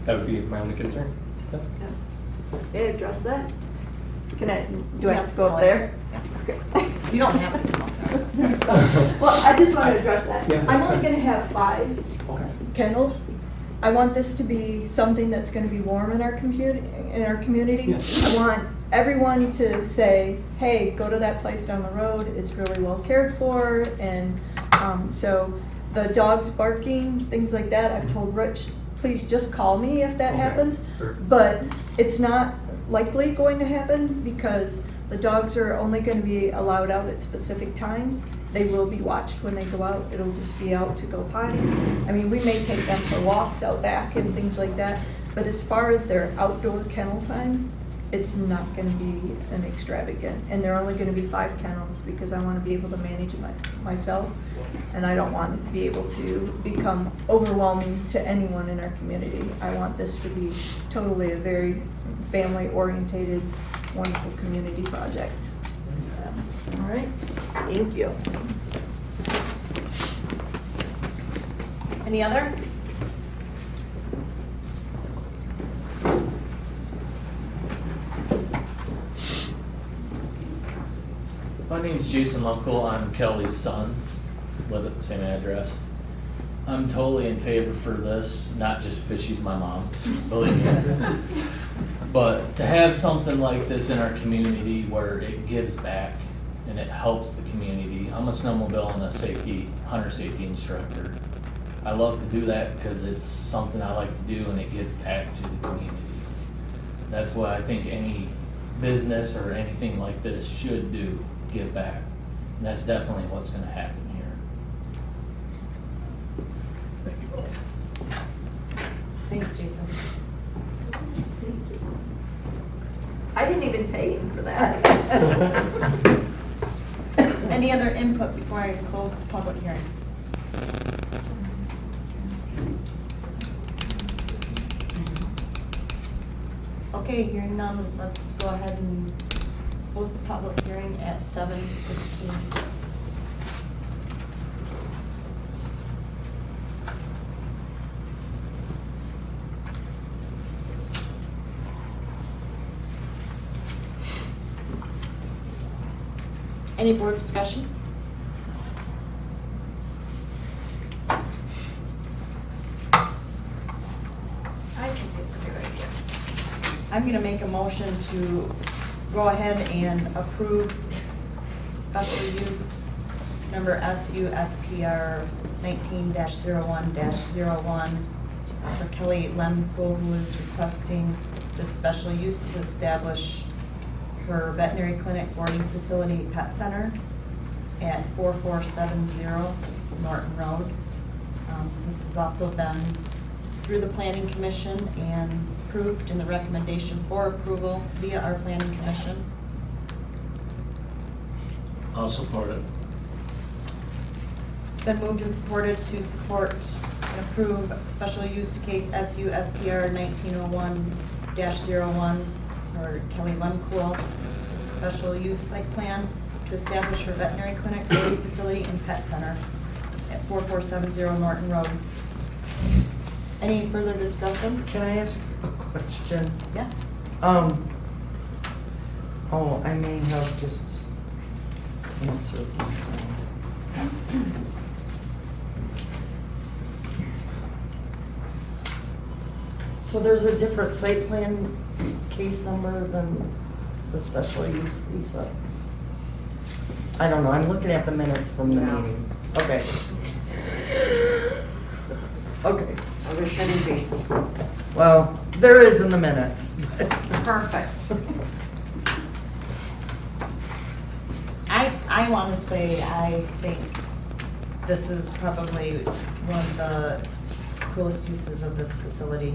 that would be my only concern. So. May I address that? Do I have to Yes, go up there? yeah. Okay. You don't have to come up there. Well, I just want to address that. Yeah. I'm only going to have 5 Okay. kennels. I want this to be something that's going to be warm in our community. Yeah. I want everyone to say, "Hey, go to that place down the road. It's really well cared for." And so the dogs barking, things like that. I've told Rich, please just call me if that Okay. happens. Sure. But it's not likely going to happen because the dogs are only going to be allowed out at specific times. They will be watched when they go out. It'll just be out to go potty. I mean, we may take them for walks out back and things like that. But as far as their outdoor kennel time, it's not going to be an extravagant. And they're only going to be 5 kennels because I want to be able to manage myself. And I don't want to be able to become overwhelming to anyone in our community. I want this to be totally a very family-oriented, wonderful community project. All right, thank you. Any other? My name's Jason Lupkel. I'm Kelly's son. Live at the same address. I'm totally in favor for this, not just because she's my mom, believe me. But to have something like this in our community where it gives back and it helps the community. I'm a snowmobile and a hunter safety instructor. I love to do that because it's something I like to do and it gives back to the community. That's what I think any business or anything like this should do, give back. And that's definitely what's going to happen here. Thanks, Jason. I didn't even pay him for that. Any other input before I close the public hearing? Okay, hearing none, let's go ahead and close the public hearing at 7:15. Any board discussion? I think it's a good idea. I'm going to make a motion to go ahead and approve special use number SUSPR 19-01-01 for Kelly Lemko, who is requesting this special use to establish her veterinary clinic boarding facility pet center at 4470 Norton Road. This has also been through the Planning Commission and approved in the recommendation for approval via our Planning Commission. I'll support it. It's been moved and supported to support and approve special use case SUSPR 1901-01 for Kelly Lemkool, special use site plan to establish her veterinary clinic, boarding facility, and pet center at 4470 Norton Road. Any further discussion? Can I ask a question? Yeah. Oh, I may have just answered. So there's a different site plan case number than the special use, Lisa? I don't know, I'm looking at the minutes from the meeting. Okay. Okay. I wish I didn't be. Well, there is in the minutes. Perfect. I want to say I think this is probably one of the coolest uses of this facility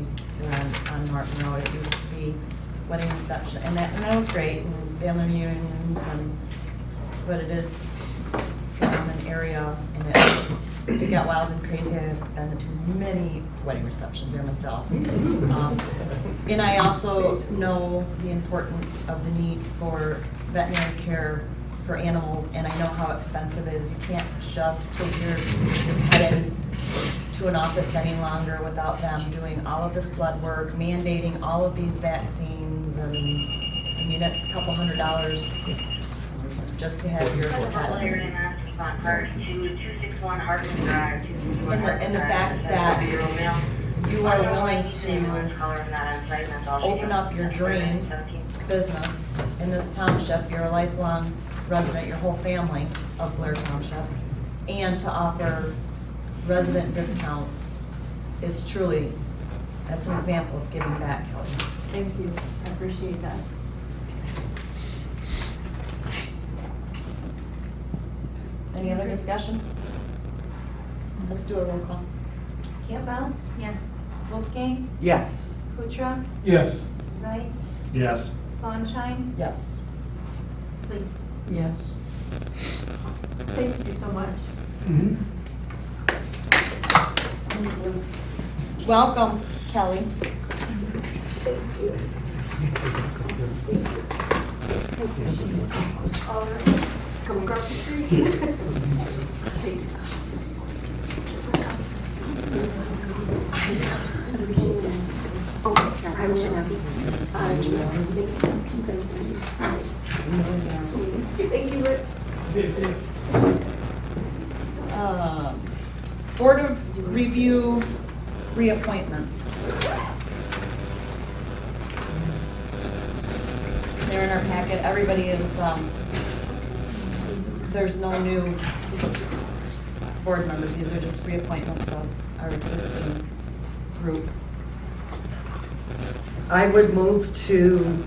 on Norton Road. It used to be wedding reception, and that was great, and family reunions, but it is an area, and it got wild and crazy. I've been to many wedding receptions there myself. And I also know the importance of the need for veterinary care for animals, and I know how expensive it is. You can't just take your pet in to an office any longer without them doing all of this blood work, mandating all of these vaccines, and I mean, it's a couple $100 just to have your pet. And the fact that you are willing to open up your dream business in this township, you're a lifelong resident, your whole family of Blair Township, and to offer resident discounts is truly, that's an example of giving back, Kelly. Thank you, I appreciate that. Any other discussion? Let's do a roll call. Campbell. Yes. Wolfgang. Yes. Kuchera. Yes. Zeitz. Yes. Bonshine. Yes. Please. Yes. Thank you so much. Welcome, Kelly. All right, come across the street. Thank you, Rick. Board of Review reappointments. They're in our packet. Everybody is, there's no new board members. These are just reappointments of our existing group. I would move to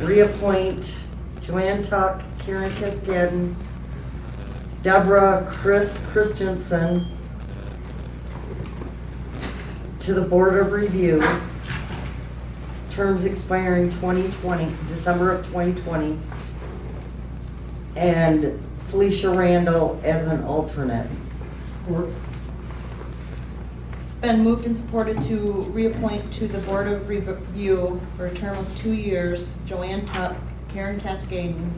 reappoint Joanne Tuck, Karen Cascadden, Deborah Christensen to the Board of Review, terms expiring December of 2020, and Felicia Randall as an alternate. It's been moved and supported to reappoint to the Board of Review for a term of 2 years, Joanne Tuck, Karen Cascadden,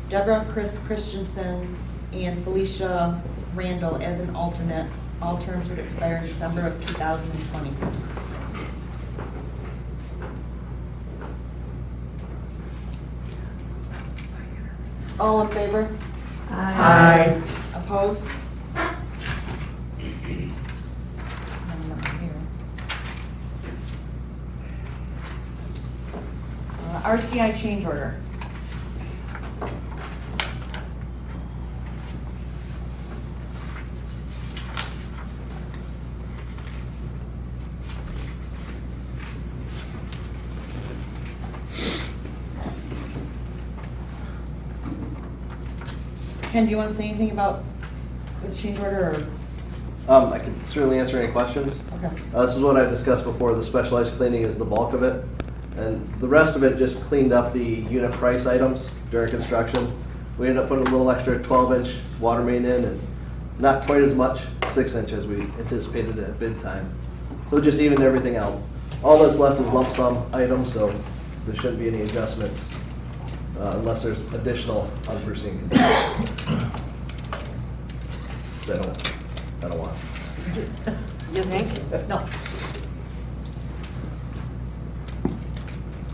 Deborah Christensen, and Felicia Randall as an alternate. All terms would expire in December of 2020. All in favor? Aye. Opposed? RCI change order. Ken, do you want to say anything about this change order, or? I can certainly answer any questions. Okay. This is what I discussed before. The specialized cleaning is the bulk of it. And the rest of it just cleaned up the unit price items during construction. We ended up putting a little extra 12-inch water main in, and not quite as much 6-inch as we anticipated at bid time. So it just evened everything out. All that's left is lump sum items, so there shouldn't be any adjustments unless there's additional unforeseen conditions. I don't want. You think? No.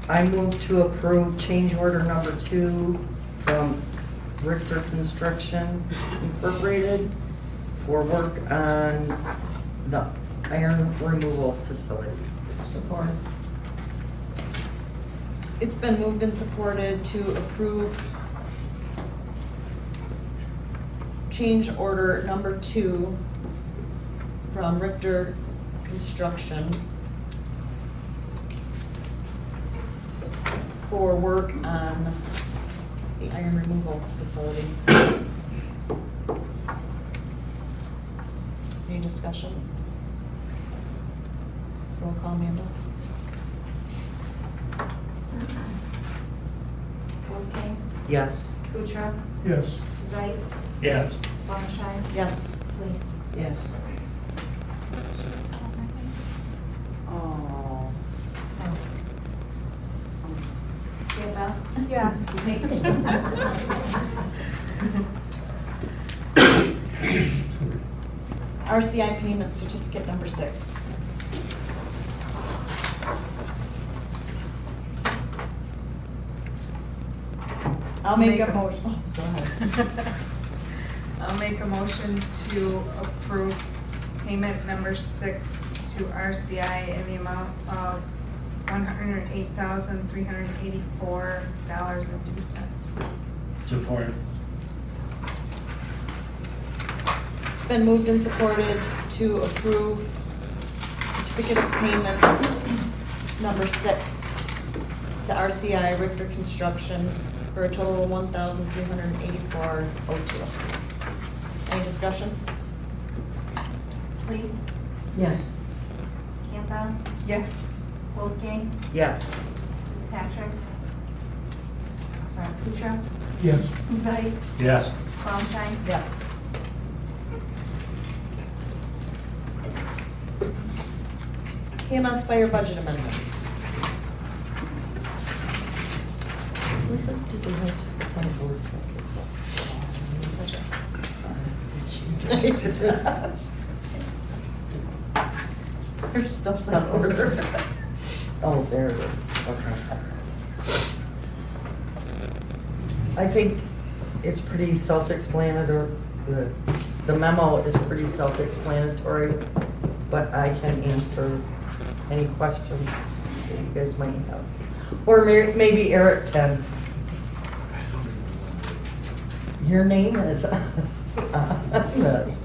I move to approve change order number 2 from Richter Construction Incorporated for work on the iron removal facility. Support. It's been moved and supported to approve change order number 2 from Richter Construction for work on the iron removal facility. Any discussion? Roll call, Amanda. Wolfgang, Yes. Kutrop, Yes. Zeitz, Yes. Wagenscheid, Yes. please. Yes. Oh. Campbell? Yes. RCI payment certificate number 6. I'll make a motion. Oh, go ahead. I'll make a motion to approve payment number 6 to RCI in the amount of $108,384.02. Support. It's been moved and supported to approve certificate of payment number 6 to RCI Richter Construction for a total of $1,384.02. Any discussion? Please. Yes. Campbell, Yes. Wolfgang, Yes. Fitzpatrick. Sorry, Kutrop, Yes. Zeitz, Yes. Wagenscheid. Yes. KMS fire budget amendments. Their stuff's out of order. Oh, there it is. Okay. I think it's pretty self-explanatory. The memo is pretty self-explanatory, but I can answer any questions that you guys might have. Or maybe Eric can. Your name is on this.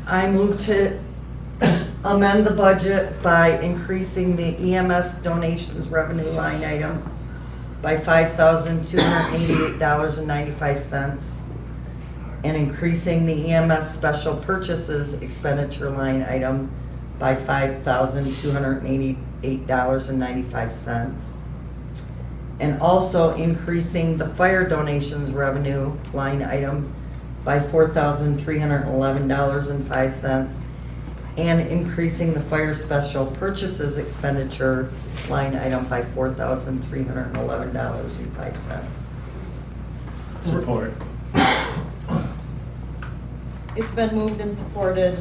I move to amend the budget by increasing the EMS donations revenue line item by $5,288.95 and increasing the EMS special purchases expenditure line item by $5,288.95 and also increasing the fire donations revenue line item by $4,311.05 and increasing the fire special purchases expenditure line item by $4,311.05. Support. It's been moved and supported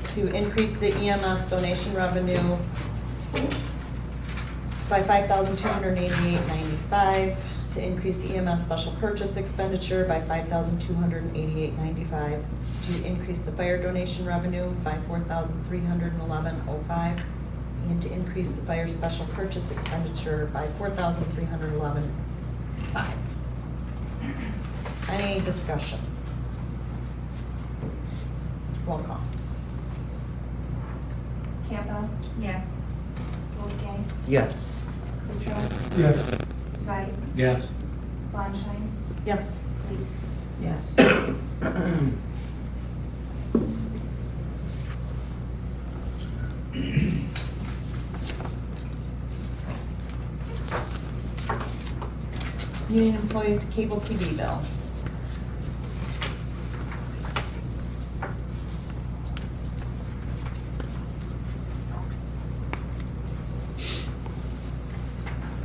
to increase the EMS donation revenue by $5,288.95, to increase the EMS special purchase expenditure by $5,288.95, to increase the fire donation revenue by $4,311.05, and to increase the fire special purchase expenditure by $4,311.05. Any discussion? Roll call. Campbell, Yes. Wolfgang, Yes. Kutrop, Yes. Zeitz, Yes. Wagenscheid, Yes. please. Yes. Union employees cable TV bill.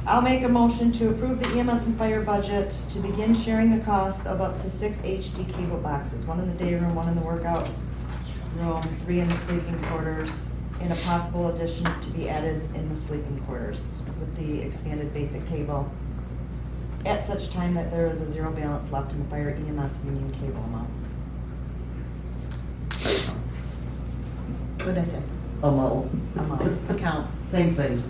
I'll make a motion to approve the EMS and fire budget to begin sharing the cost of up to 6 HD cable boxes, 1 in the day room, 1 in the workout room, 3 in the sleeping quarters, and a possible addition to be added in the sleeping quarters with the expanded basic cable, at such time that there is a zero balance left in the fire EMS union cable amount. What did I say? Amount. Account. Same thing.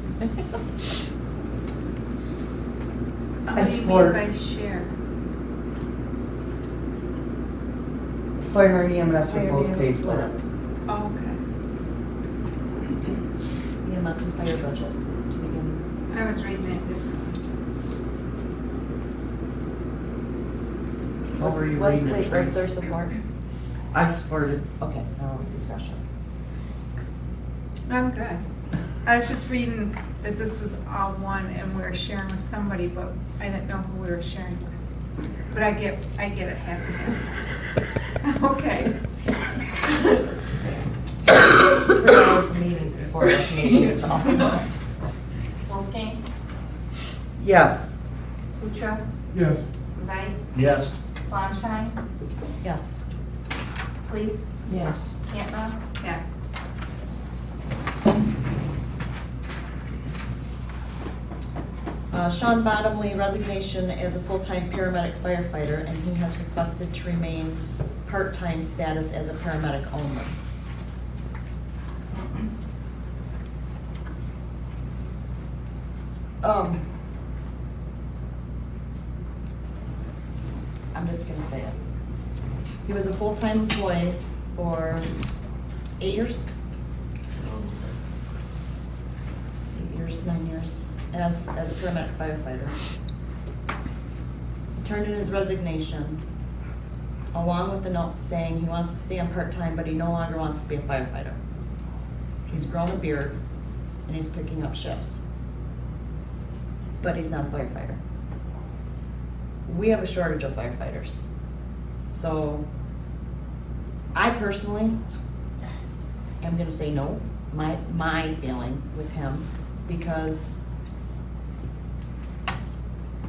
What do you mean support. by share? Fire and EMS Fire are both EMS paid split for. up. Oh, okay. EMS and fire budget to begin. I was reading it differently. How were you Was reading it, there Trace? support? I supported. Okay, now discussion. I'm good. I was just reading that this was all one and we were sharing with somebody, but I didn't know who we were sharing with. But I get it half and half. Okay. 3 hours of meetings before this meeting, so. Wolfgang, Yes. Kuchar, Yes. Zeitz, Yes. Flanstein, Yes. Please, Yes. Campbell, Yes. Sean Bottomley, resignation as a full-time paramedic firefighter, and he has requested to remain part-time status as a paramedic only. I'm just gonna say it. He was a full-time employee for 8 years? 8 years, 9 years, as a paramedic firefighter. He turned in his resignation, along with the note saying he wants to stay on part-time, but he no longer wants to be a firefighter. He's grown a beard, and he's picking up shifts. But he's not a firefighter. We have a shortage of firefighters. So, I personally am gonna say no, my feeling with him, because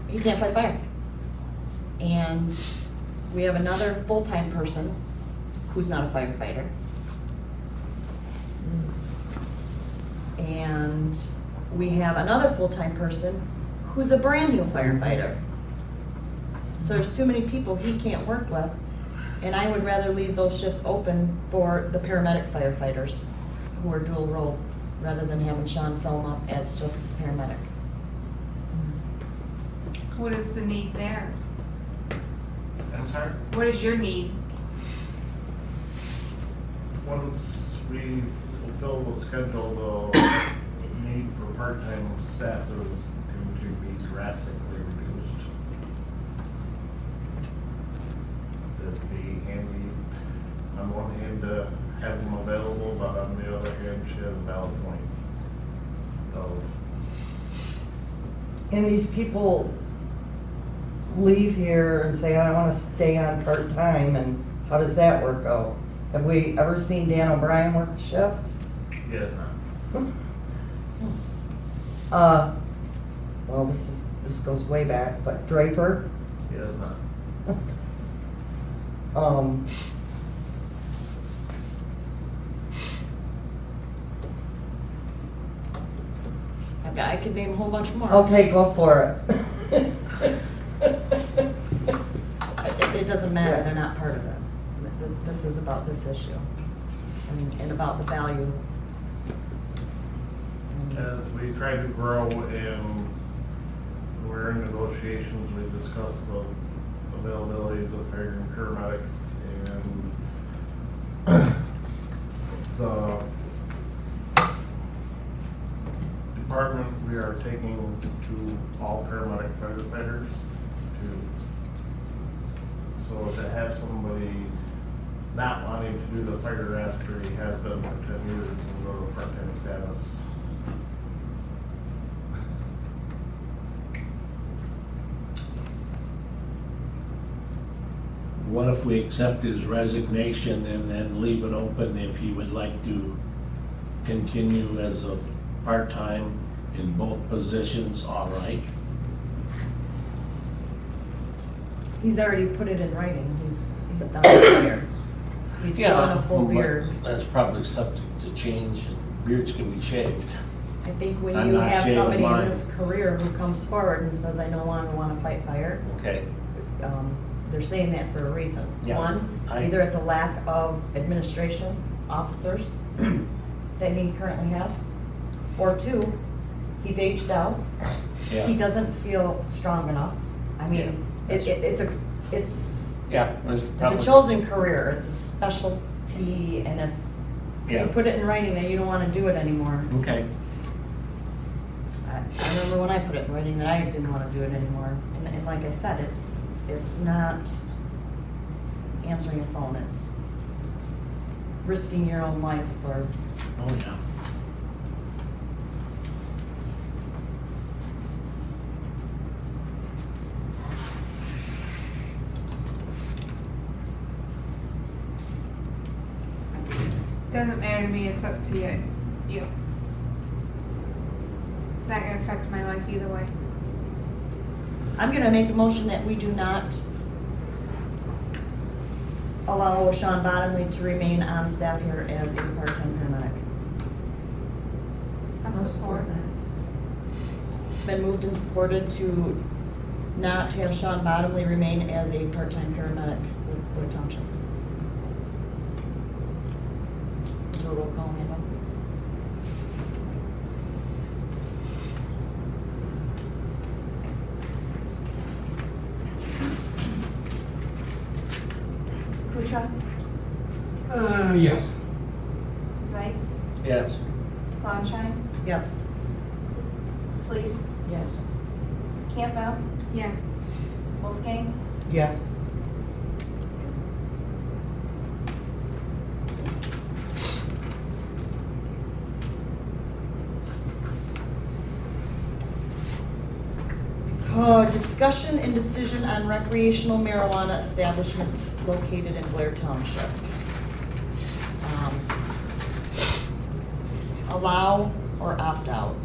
he can't fight fire. And we have another full-time person who's not a firefighter. And we have another full-time person who's a brand-new firefighter. So there's too many people he can't work with, and I would rather leave those shifts open for the paramedic firefighters who are dual role, rather than having Sean fill them up as just a paramedic. What is the need there? I'm sorry? What is your need? Once we fulfill the schedule, the need for part-time staff is going to be drastically reduced. It'd be handy, on one hand, to have them available, but on the other hand, she has a valid point. So, And these people leave here and say, I want to stay on part-time, and how does that work out? Have we ever seen Dan O'Brien work the shift? he has not. Well, this goes way back, but Draper, He has not. I could name a whole bunch more. Okay, go for it. It doesn't matter, they're not part of it. This is about this issue, and about the value. As we try to grow and we're in negotiations, we discussed the availability of the paramedics and the department we are taking to all paramedic firefighters so to have somebody not wanting to do the fire after he has been for 10 years and go to part-time status. What if we accept his resignation and then leave it open if he would like to continue as a part-time in both positions, all right? He's already put it in writing, he's done it here. He's grown a full but beard. That's probably subject to change, and beards can be shaved. I think when I'm you not have shaving somebody in mine. this career who comes forward and says, I no longer want to fight fire, Okay. they're saying that for a reason. Yeah, One, I- either it's a lack of administration officers that he currently has, or two, he's aged out. Yeah. He doesn't feel strong enough. I mean, it's Yeah. a chosen career, it's a specialty, and if you Yeah. put it in writing that you don't want to do it anymore, Okay. I remember when I put it in writing that I didn't want to do it anymore. And like I said, it's not answering your phone. It's risking your own life for, Oh, yeah. Doesn't matter to me, it's up to you. It's not gonna affect my life either way. I'm gonna make a motion that we do not allow Sean Bottomley to remain on staff here as a part-time paramedic. I'll support that. It's been moved and supported to not have Sean Bottomley remain as a part-time paramedic with Blair Township. Do a roll call, Amanda. Kuchar, Yes. Zeitz, Yes. Flanshein, Yes. Fleece, Yes. Campbell, Yes. Wolfgang, Yes. Discussion and decision on recreational marijuana establishments located in Blair Township. Allow or opt out.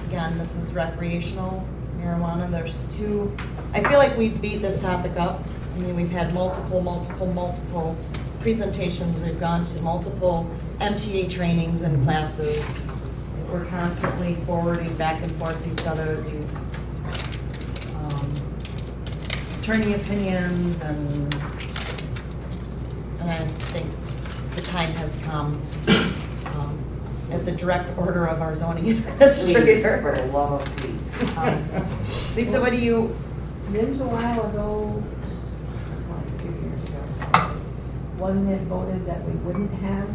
Again, this is recreational marijuana. There's two, I feel like we've beat this topic up. I mean, we've had multiple presentations. We've gone to multiple MTA trainings and classes. We're constantly forwarding back and forth to each other these attorney opinions, and I just think the time has come, at the direct order of our zoning administrator. For the love of Pete. Lisa, what do you? It was a while ago, like a few years ago, wasn't it voted that we wouldn't have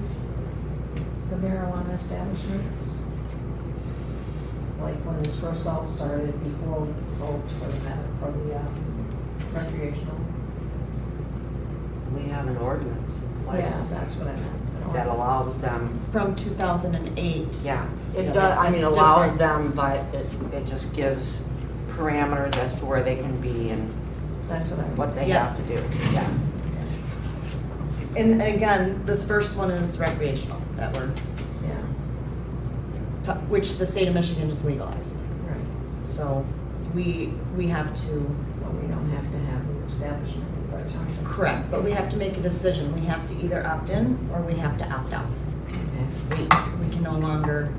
the marijuana establishments? Like when this first all started, before votes for the recreational? We have an ordinance in place. Yeah, that's what I meant. an That ordinance. allows them, From 2008. yeah, it Yeah, does, I mean, that's allows different. them, but it just gives parameters as to where they can be and That's what I was. what they Yeah. have to do, yeah. And again, this first one is recreational, that we're, Yeah, which the state of Michigan just legalized. right. So we have to, But we don't have to have an establishment in Blair Township. correct, but we have to make a decision. We have to either opt in or we have to opt out. Okay. We can no longer,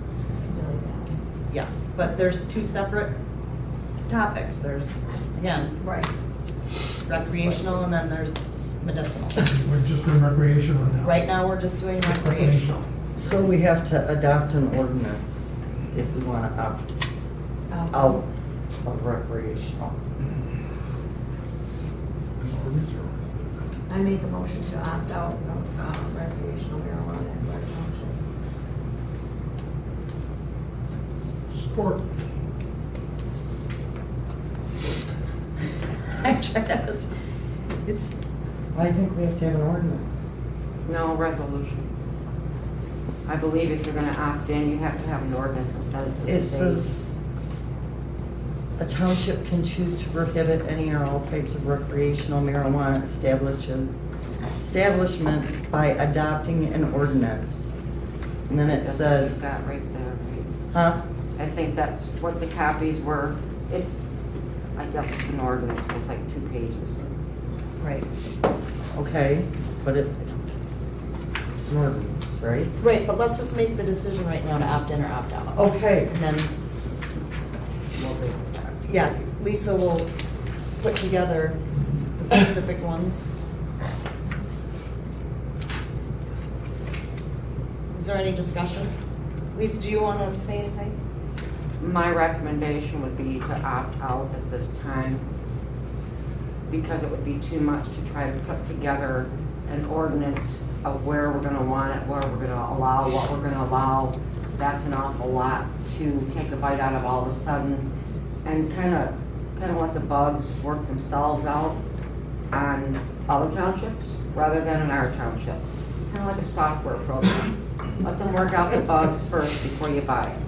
Really bad. yes, but there's two separate topics. There's, again, Right. recreational and then there's medicinal. We're just doing recreational now. Right now, we're just doing recreational. So we have to adopt an ordinance if we want to opt out of recreational. I make a motion to opt out of recreational marijuana in Blair Township. Support. It's, I think we have to have an ordinance. No, resolution. I believe if you're gonna opt in, you have to have an ordinance and send it to the It state. says, a township can choose to prohibit any or all types of recreational marijuana establishments by adopting an ordinance. And then it That's what you've says, got right there, right? huh? I think that's what the copies were. It's, I guess it's an ordinance, but it's like 2 pages. Right. Okay, but it's an ordinance, right? right, but let's just make the decision right now to opt in or opt out. Okay. And then, yeah, Lisa will put together the specific ones. Is there any discussion? Lisa, do you want to say anything? My recommendation would be to opt out at this time because it would be too much to try to put together an ordinance of where we're gonna want it, where we're gonna allow, what we're gonna allow. That's an awful lot to take a bite out of all of a sudden and kind of let the bugs work themselves out on other townships. rather than in our township. Kind of like a software program. Let them work out the bugs first before you buy it.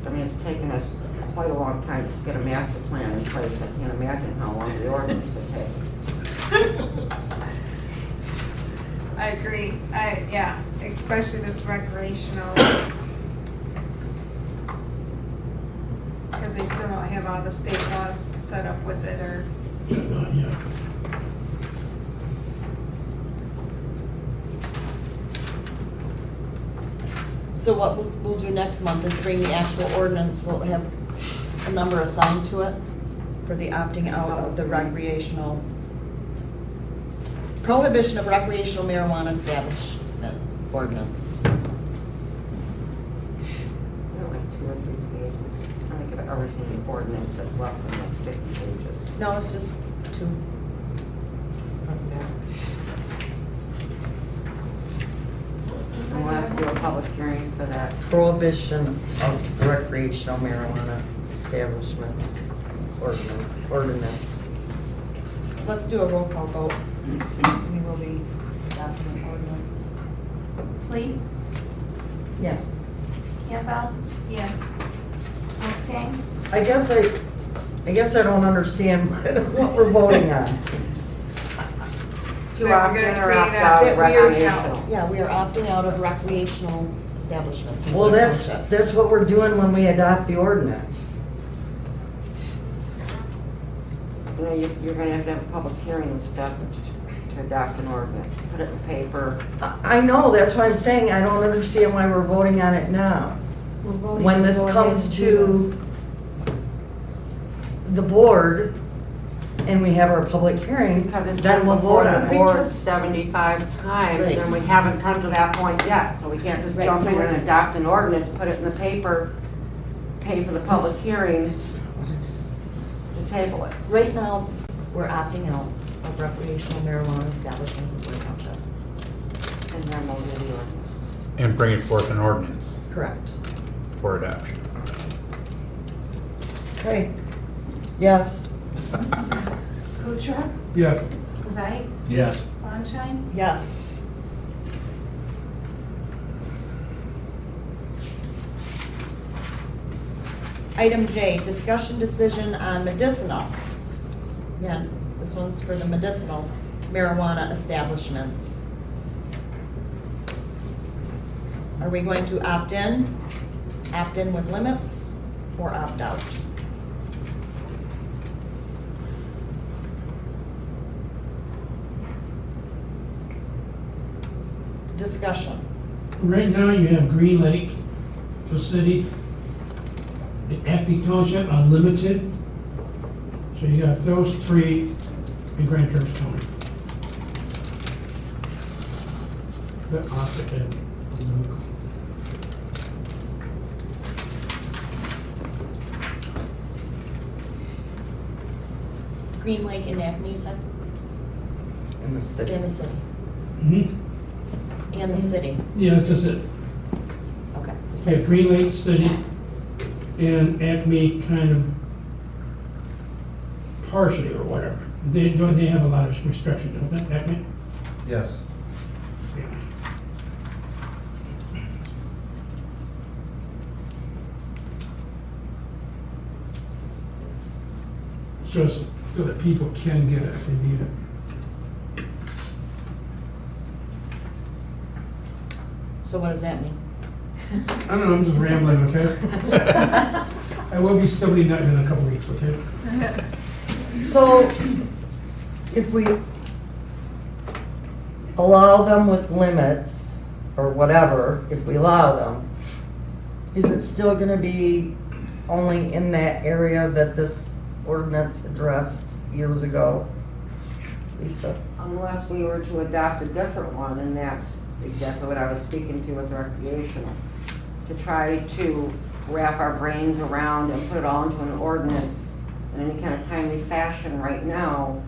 I mean, it's taken us quite a long time to get a master plan in place. I can't imagine how long the ordinance would take. I agree. Yeah, especially this recreational. Because they still don't have all the state laws set up with it or. Not yet. So what we'll do next month is bring the actual ordinance, we'll have a number assigned to it for the opting out of the recreational, prohibition of recreational marijuana establishment ordinance. They're like 2 or 3 pages. I think I've ever seen an ordinance that's less than like 50 pages. No, it's just 2. And we'll have to do a public hearing for that. Prohibition of recreational marijuana establishments ordinance. Let's do a roll call vote. We will be adopting an ordinance. Please, Yes. Campbell, Yes. Wolfgang, I guess I don't understand what we're voting on. To We're opt in gonna or create opt a- out That of we are- recreational. Yeah, we are opting out of recreational establishments. in Well, the that's township. what we're doing when we adopt the ordinance. You know, you're gonna have a public hearing and stuff to adopt an ordinance, put it in the paper. I know, that's why I'm saying I don't understand why we're voting on it now. When this comes to the board and we have our public hearing, Because it's then been we'll before vote the on it. board 75 times, Right. and we haven't come to that point yet. So we can't just Right, jump so in we're- and adopt an ordinance, put it in the paper, pay for the public hearings to table it. Right now, we're opting out of recreational marijuana establishments in Blair Township. And then we'll do the ordinance. And bring it forth an ordinance Correct. for adoption. Okay. Yes. Kuchar, Yes. Zeitz, Yes. Bonshine, Yes. Item J, discussion decision on medicinal. Again, this one's for the medicinal marijuana establishments. Are we going to opt in with limits, or opt out? Discussion. Right now, you have Green Lake, the city, and Acme Township Unlimited. So you got those 3 in Grand Traverse County. That opted in. Green Lake and Acme, you said? In the city. In the city. Mhm. In the city. Yeah, that's just it. Okay. You have Green Lake City and Acme kind of partially or whatever. They have a lot of restrictions, don't they, Acme? Yes. Just so that people can get it if they need it. So what does that mean? I don't know, I'm just rambling, okay? I will be somebody not in a couple weeks, okay? So, if we allow them with limits, or whatever, if we allow them, is it still gonna be only in that area that this ordinance addressed years ago? Lisa? Unless we were to adopt a different one, and that's exactly what I was speaking to with recreational. To try to wrap our brains around and put it all into an ordinance in any kind of timely fashion right now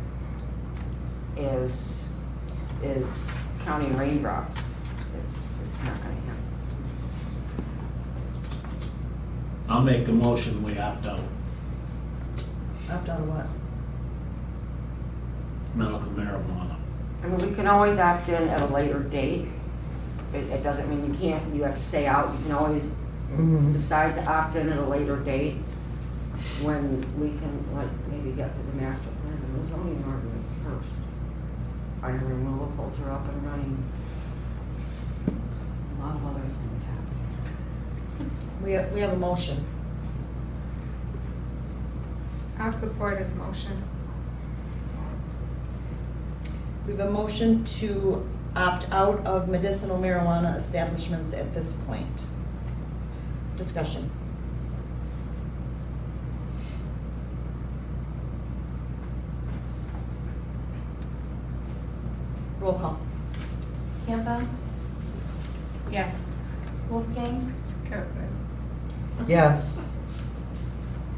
is counting raindrops. It's not gonna happen. I'll make a motion, we opt out. Opt out of what? medical marijuana? I mean, we can always opt in at a later date. It doesn't mean you can't, you have to stay out. You can always decide to opt in at a later date when we can, like, maybe get to the master plan and the zoning ordinance first. Fire removal filter up and running. A lot of other things happen. We have a motion. I'll support his motion. We have a motion to opt out of medicinal marijuana establishments at this point. Discussion. Roll call. Campbell, Yes. Wolfgang, Yes.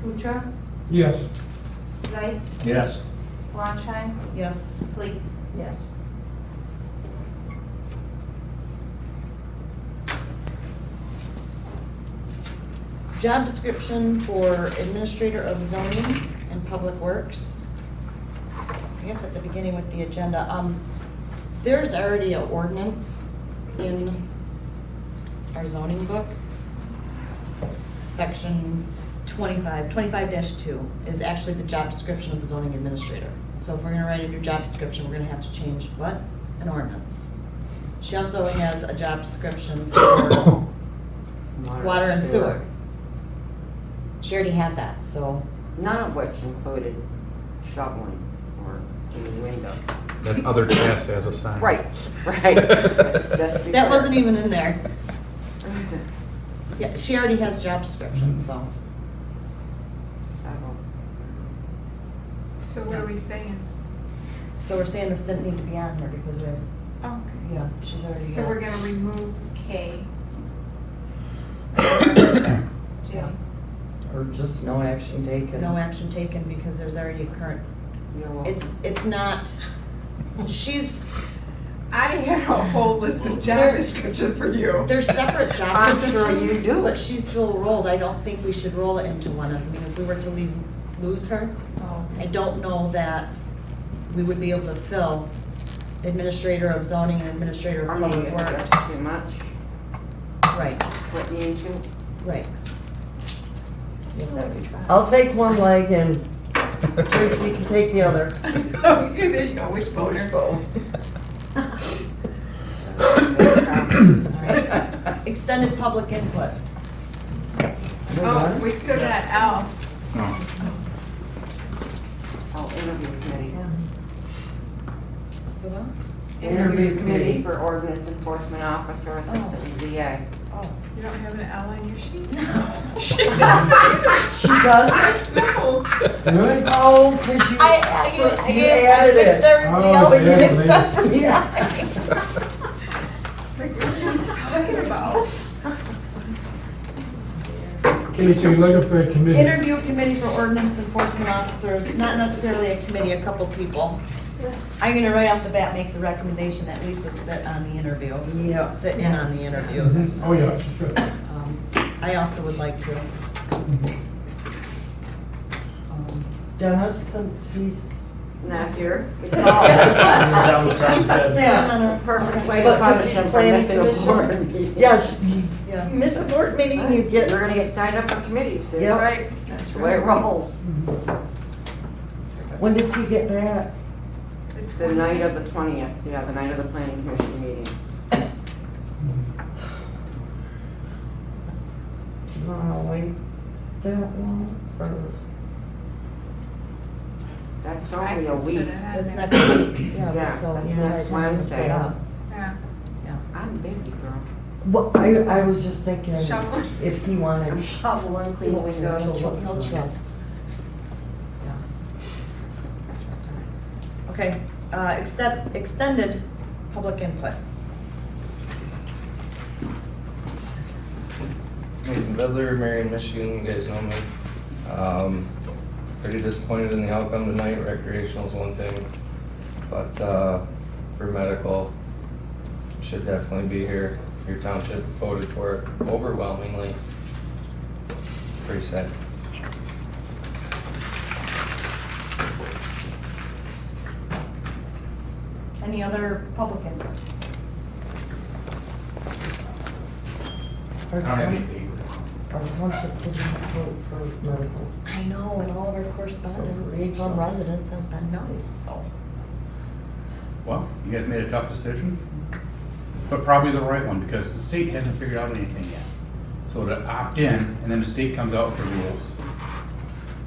Kuchar, Yes. Zeit, Yes. Flansheim, Yes. Please. Yes. Job description for Administrator of Zoning and Public Works. I guess at the beginning with the agenda, there's already an ordinance in our zoning book. Section 25-2 is actually the job description of the zoning administrator. So if we're gonna write a new job description, we're gonna have to change what? An ordinance. She also has a job description for water and sewer. She already had that, so. None of which included shoveling or cleaning windows. That other class has a sign. Right, right. Just be That clear. wasn't even in there. Yeah, she already has job description, so. Several. So what are we saying? So we're saying this didn't need to be on here because we're, Okay. yeah, she's already got. So we're gonna remove K. J. Or just no action taken. No action taken because there's already a current, You're welcome. it's not, she's, I had a whole list of job description for you. they're separate job I'm descriptions. sure you do. But she's dual rolled. I don't think we should roll it into one of them. I mean, if we were to lose her, Oh. I don't know that we would be able to fill Administrator of Zoning and Administrator I of mean, Public if Works. that's too much, Right, split me in two. right. Yes, that would be fine. I'll take one leg and Tracy, you can take the other. Okay, there you go, wishboner. Extended public input. Oh, we still got L. No. Oh, interview committee. Go on. Interview committee for ordinance enforcement officer, assistant ZA. Oh. You don't have an L on your sheet? She doesn't. She doesn't? No. Really? Oh, cause you, I you added fixed it. everybody Oh, else yeah, except for me. She's like, what are you talking about? Okay, so you're looking for a committee. Interview committee for ordinance enforcement officers, not necessarily a committee, a couple people. I'm gonna right off the bat make the recommendation that Lisa sit on the interviews. Yeah. Sit in on the interviews. Oh, yeah, sure. I also would like to. Dennis, since he's Not here. Sounds He's good. sitting on a. Perfect way to But 'cause punish he's him for planning missing a commission. board meeting. Yes, Yeah. you miss a board meeting, you get. We're gonna get signed up for committees, dude. Yep. Right. That's the way it rolls. When does he get back? The night of the 20th, yeah, the night of the planning commission meeting. Do you wanna wait that long, or? That's only a week. That's next week, Yeah, yeah, so that's you have next time to Wednesday. set up. Yeah. I'm busy, girl. Well, I was just thinking Shovel. if he wanted. I'm shoveling, cleaning windows. He'll trust. Okay, extended public input. Nathan Bidler, Marion, Michigan, you guys know me. Pretty disappointed in the outcome tonight. Recreational is one thing, but for medical, should definitely be here. Your township voted for it overwhelmingly. Pretty sad. Any other public input? Our I don't have town- anything. our township didn't vote for medical. I know, and all of our correspondence from residents has been no, so. Well, you guys made a tough decision, but probably the right one, because the state hasn't figured out anything yet. So to opt in, and then the state comes out with the rules,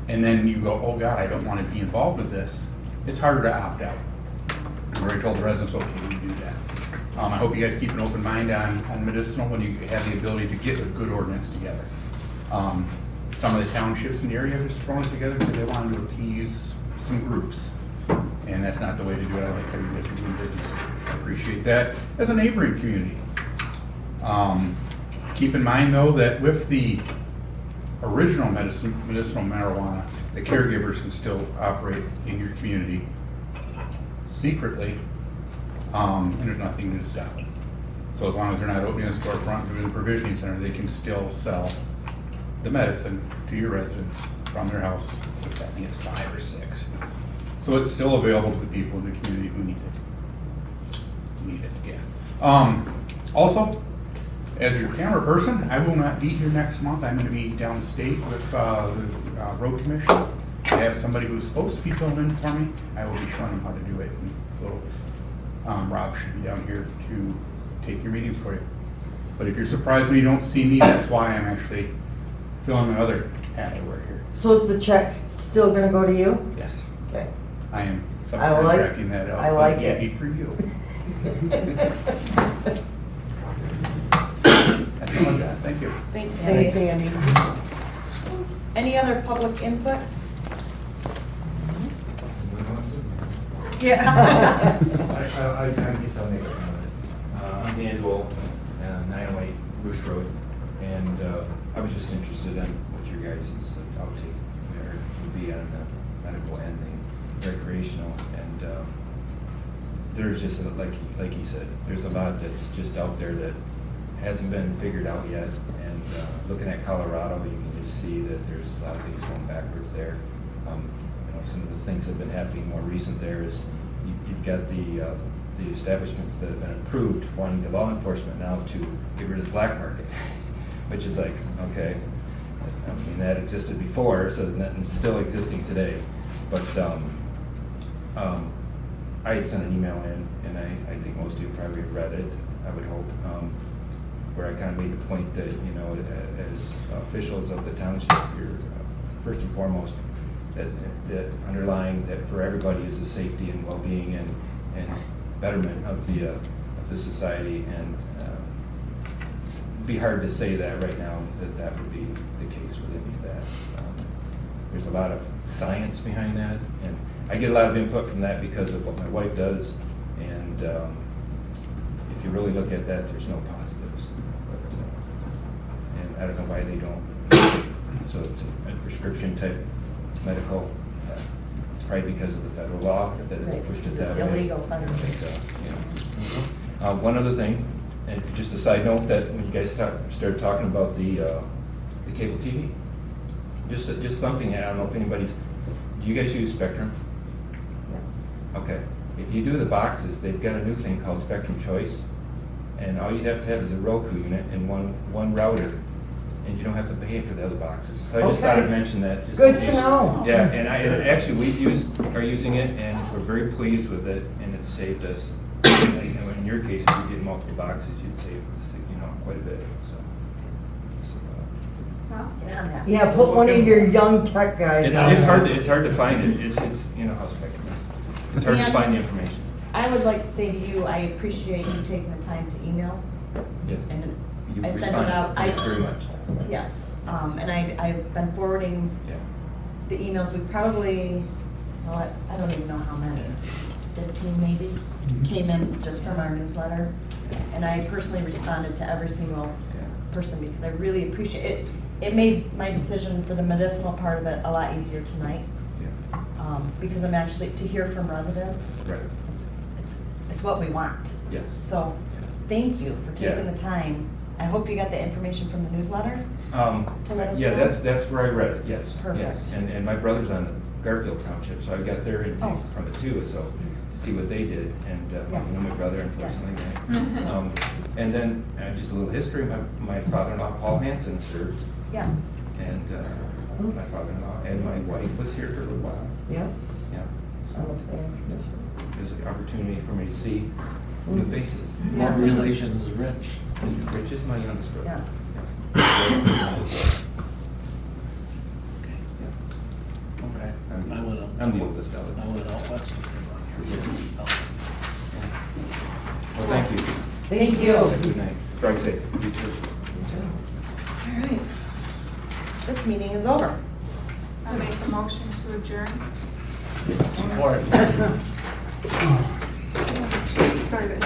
and then you go, oh God, I don't want to be involved with this, it's harder to opt out. I've already told the residents, okay, we do that. I hope you guys keep an open mind on medicinal when you have the ability to get a good ordinance together. Some of the townships in the area have just thrown it together because they wanted to appease some groups. And that's not the way to do it. I like how you guys are doing business. I appreciate that as a neighboring community. Keep in mind though that with the original medicinal marijuana, the caregivers can still operate in your community secretly, and there's nothing new to stop it. So as long as they're not opening a storefront, doing a provisioning center, they can still sell the medicine to your residents from their house. I think it's 5 or 6. So it's still available to the people in the community who need it. Yeah. Also, as your camera person, I will not be here next month. I'm going to be downstate with the road commission. I have somebody who's supposed to be filming in for me. I will be showing them how to do it. And so Rob should be down here to take your meetings for you. But if you're surprised when you don't see me, that's why I'm actually filling my other hat I wear here. So is the check still gonna go to you? Yes. Okay. I am I like- subcontracting that out, I so like it's it. easy for you. That's all I got. Thank you. Thanks, Andy. Thanks, Andy. Any other public input? Yeah. I guess I'll make a comment. I'm Manuel, 908 Bush Road, and I was just interested in what your guys' outtake there would be on the medical and the recreational. And there's just, like he said, there's a lot that's just out there that hasn't been figured out yet. And looking at Colorado, you can just see that there's a lot of things going backwards there. Some of the things that have been happening more recent there is you've got the establishments that have been approved wanting the law enforcement now to get rid of the black market, which is like, okay, I mean, that existed before, so that's still existing today. But I had sent an email in, and I think most of you probably read it, I would hope, where I kind of made the point that, you know, as officials of the township, you're first and foremost, that underlying that for everybody is the safety and well-being and betterment of the society, and it'd be hard to say that right now that would be the case with any of that. There's a lot of science behind that, and I get a lot of input from that because of what my wife does, and if you really look at that, there's no positives. But, and I don't know why they don't. So it's a prescription type medical. It's probably because of the federal law that it's pushed it that way. It's illegal federally. One other thing, and just a side note, that when you guys started talking about the cable TV, just something, I don't know if anybody's, do you guys use Spectrum? Okay. If you do the boxes, they've got a new thing called Spectrum Choice, and all you'd have to have is a Roku unit and one router, and you don't have to pay for the other boxes. So I just thought I'd mention that. just Good in to case. know. Yeah, and actually, are using it, and we're very pleased with it, and it's saved us. In your case, if you did multiple boxes, you'd save, quite a bit. Yeah, put one of your young tech guys on. It's hard to find it. It's how Spectrum is. It's hard to Dan, find the information. I would like to say to you, I appreciate you taking the time to email. Yes. And You I sent it responded. out. Thank you very much. Yes, and I've been forwarding the emails. We probably, well, I don't even know how many, 15 maybe, came in just from our newsletter. And I personally responded to every single person because I really appreciate it. It made my decision for the medicinal part of it a lot easier tonight. Because I'm actually, to hear from residents, Right. it's what we want. Yes. So, thank you for taking the time. I hope you got the information from the newsletter to let us know. Yeah, that's where I read it, yes. Perfect. Yes. And my brother's on Garfield Township, so I got their intake from it too. see what they did, and you know my brother, unfortunately, right? And then, just a little history, my father-in-law, Paul Hansen, served. Yeah. And my father-in-law and my wife was here for a little while. Yeah. Yeah. So So, it was an opportunity for me to see new faces. More relation is Rich. Rich is my youngest brother. Yeah. Okay. I went up. I'm the oldest of it. I went out west. Well, thank you. Thank you. Good night. Drive safe. You too. All right. This meeting is over. I make a motion to adjourn. Support. Started.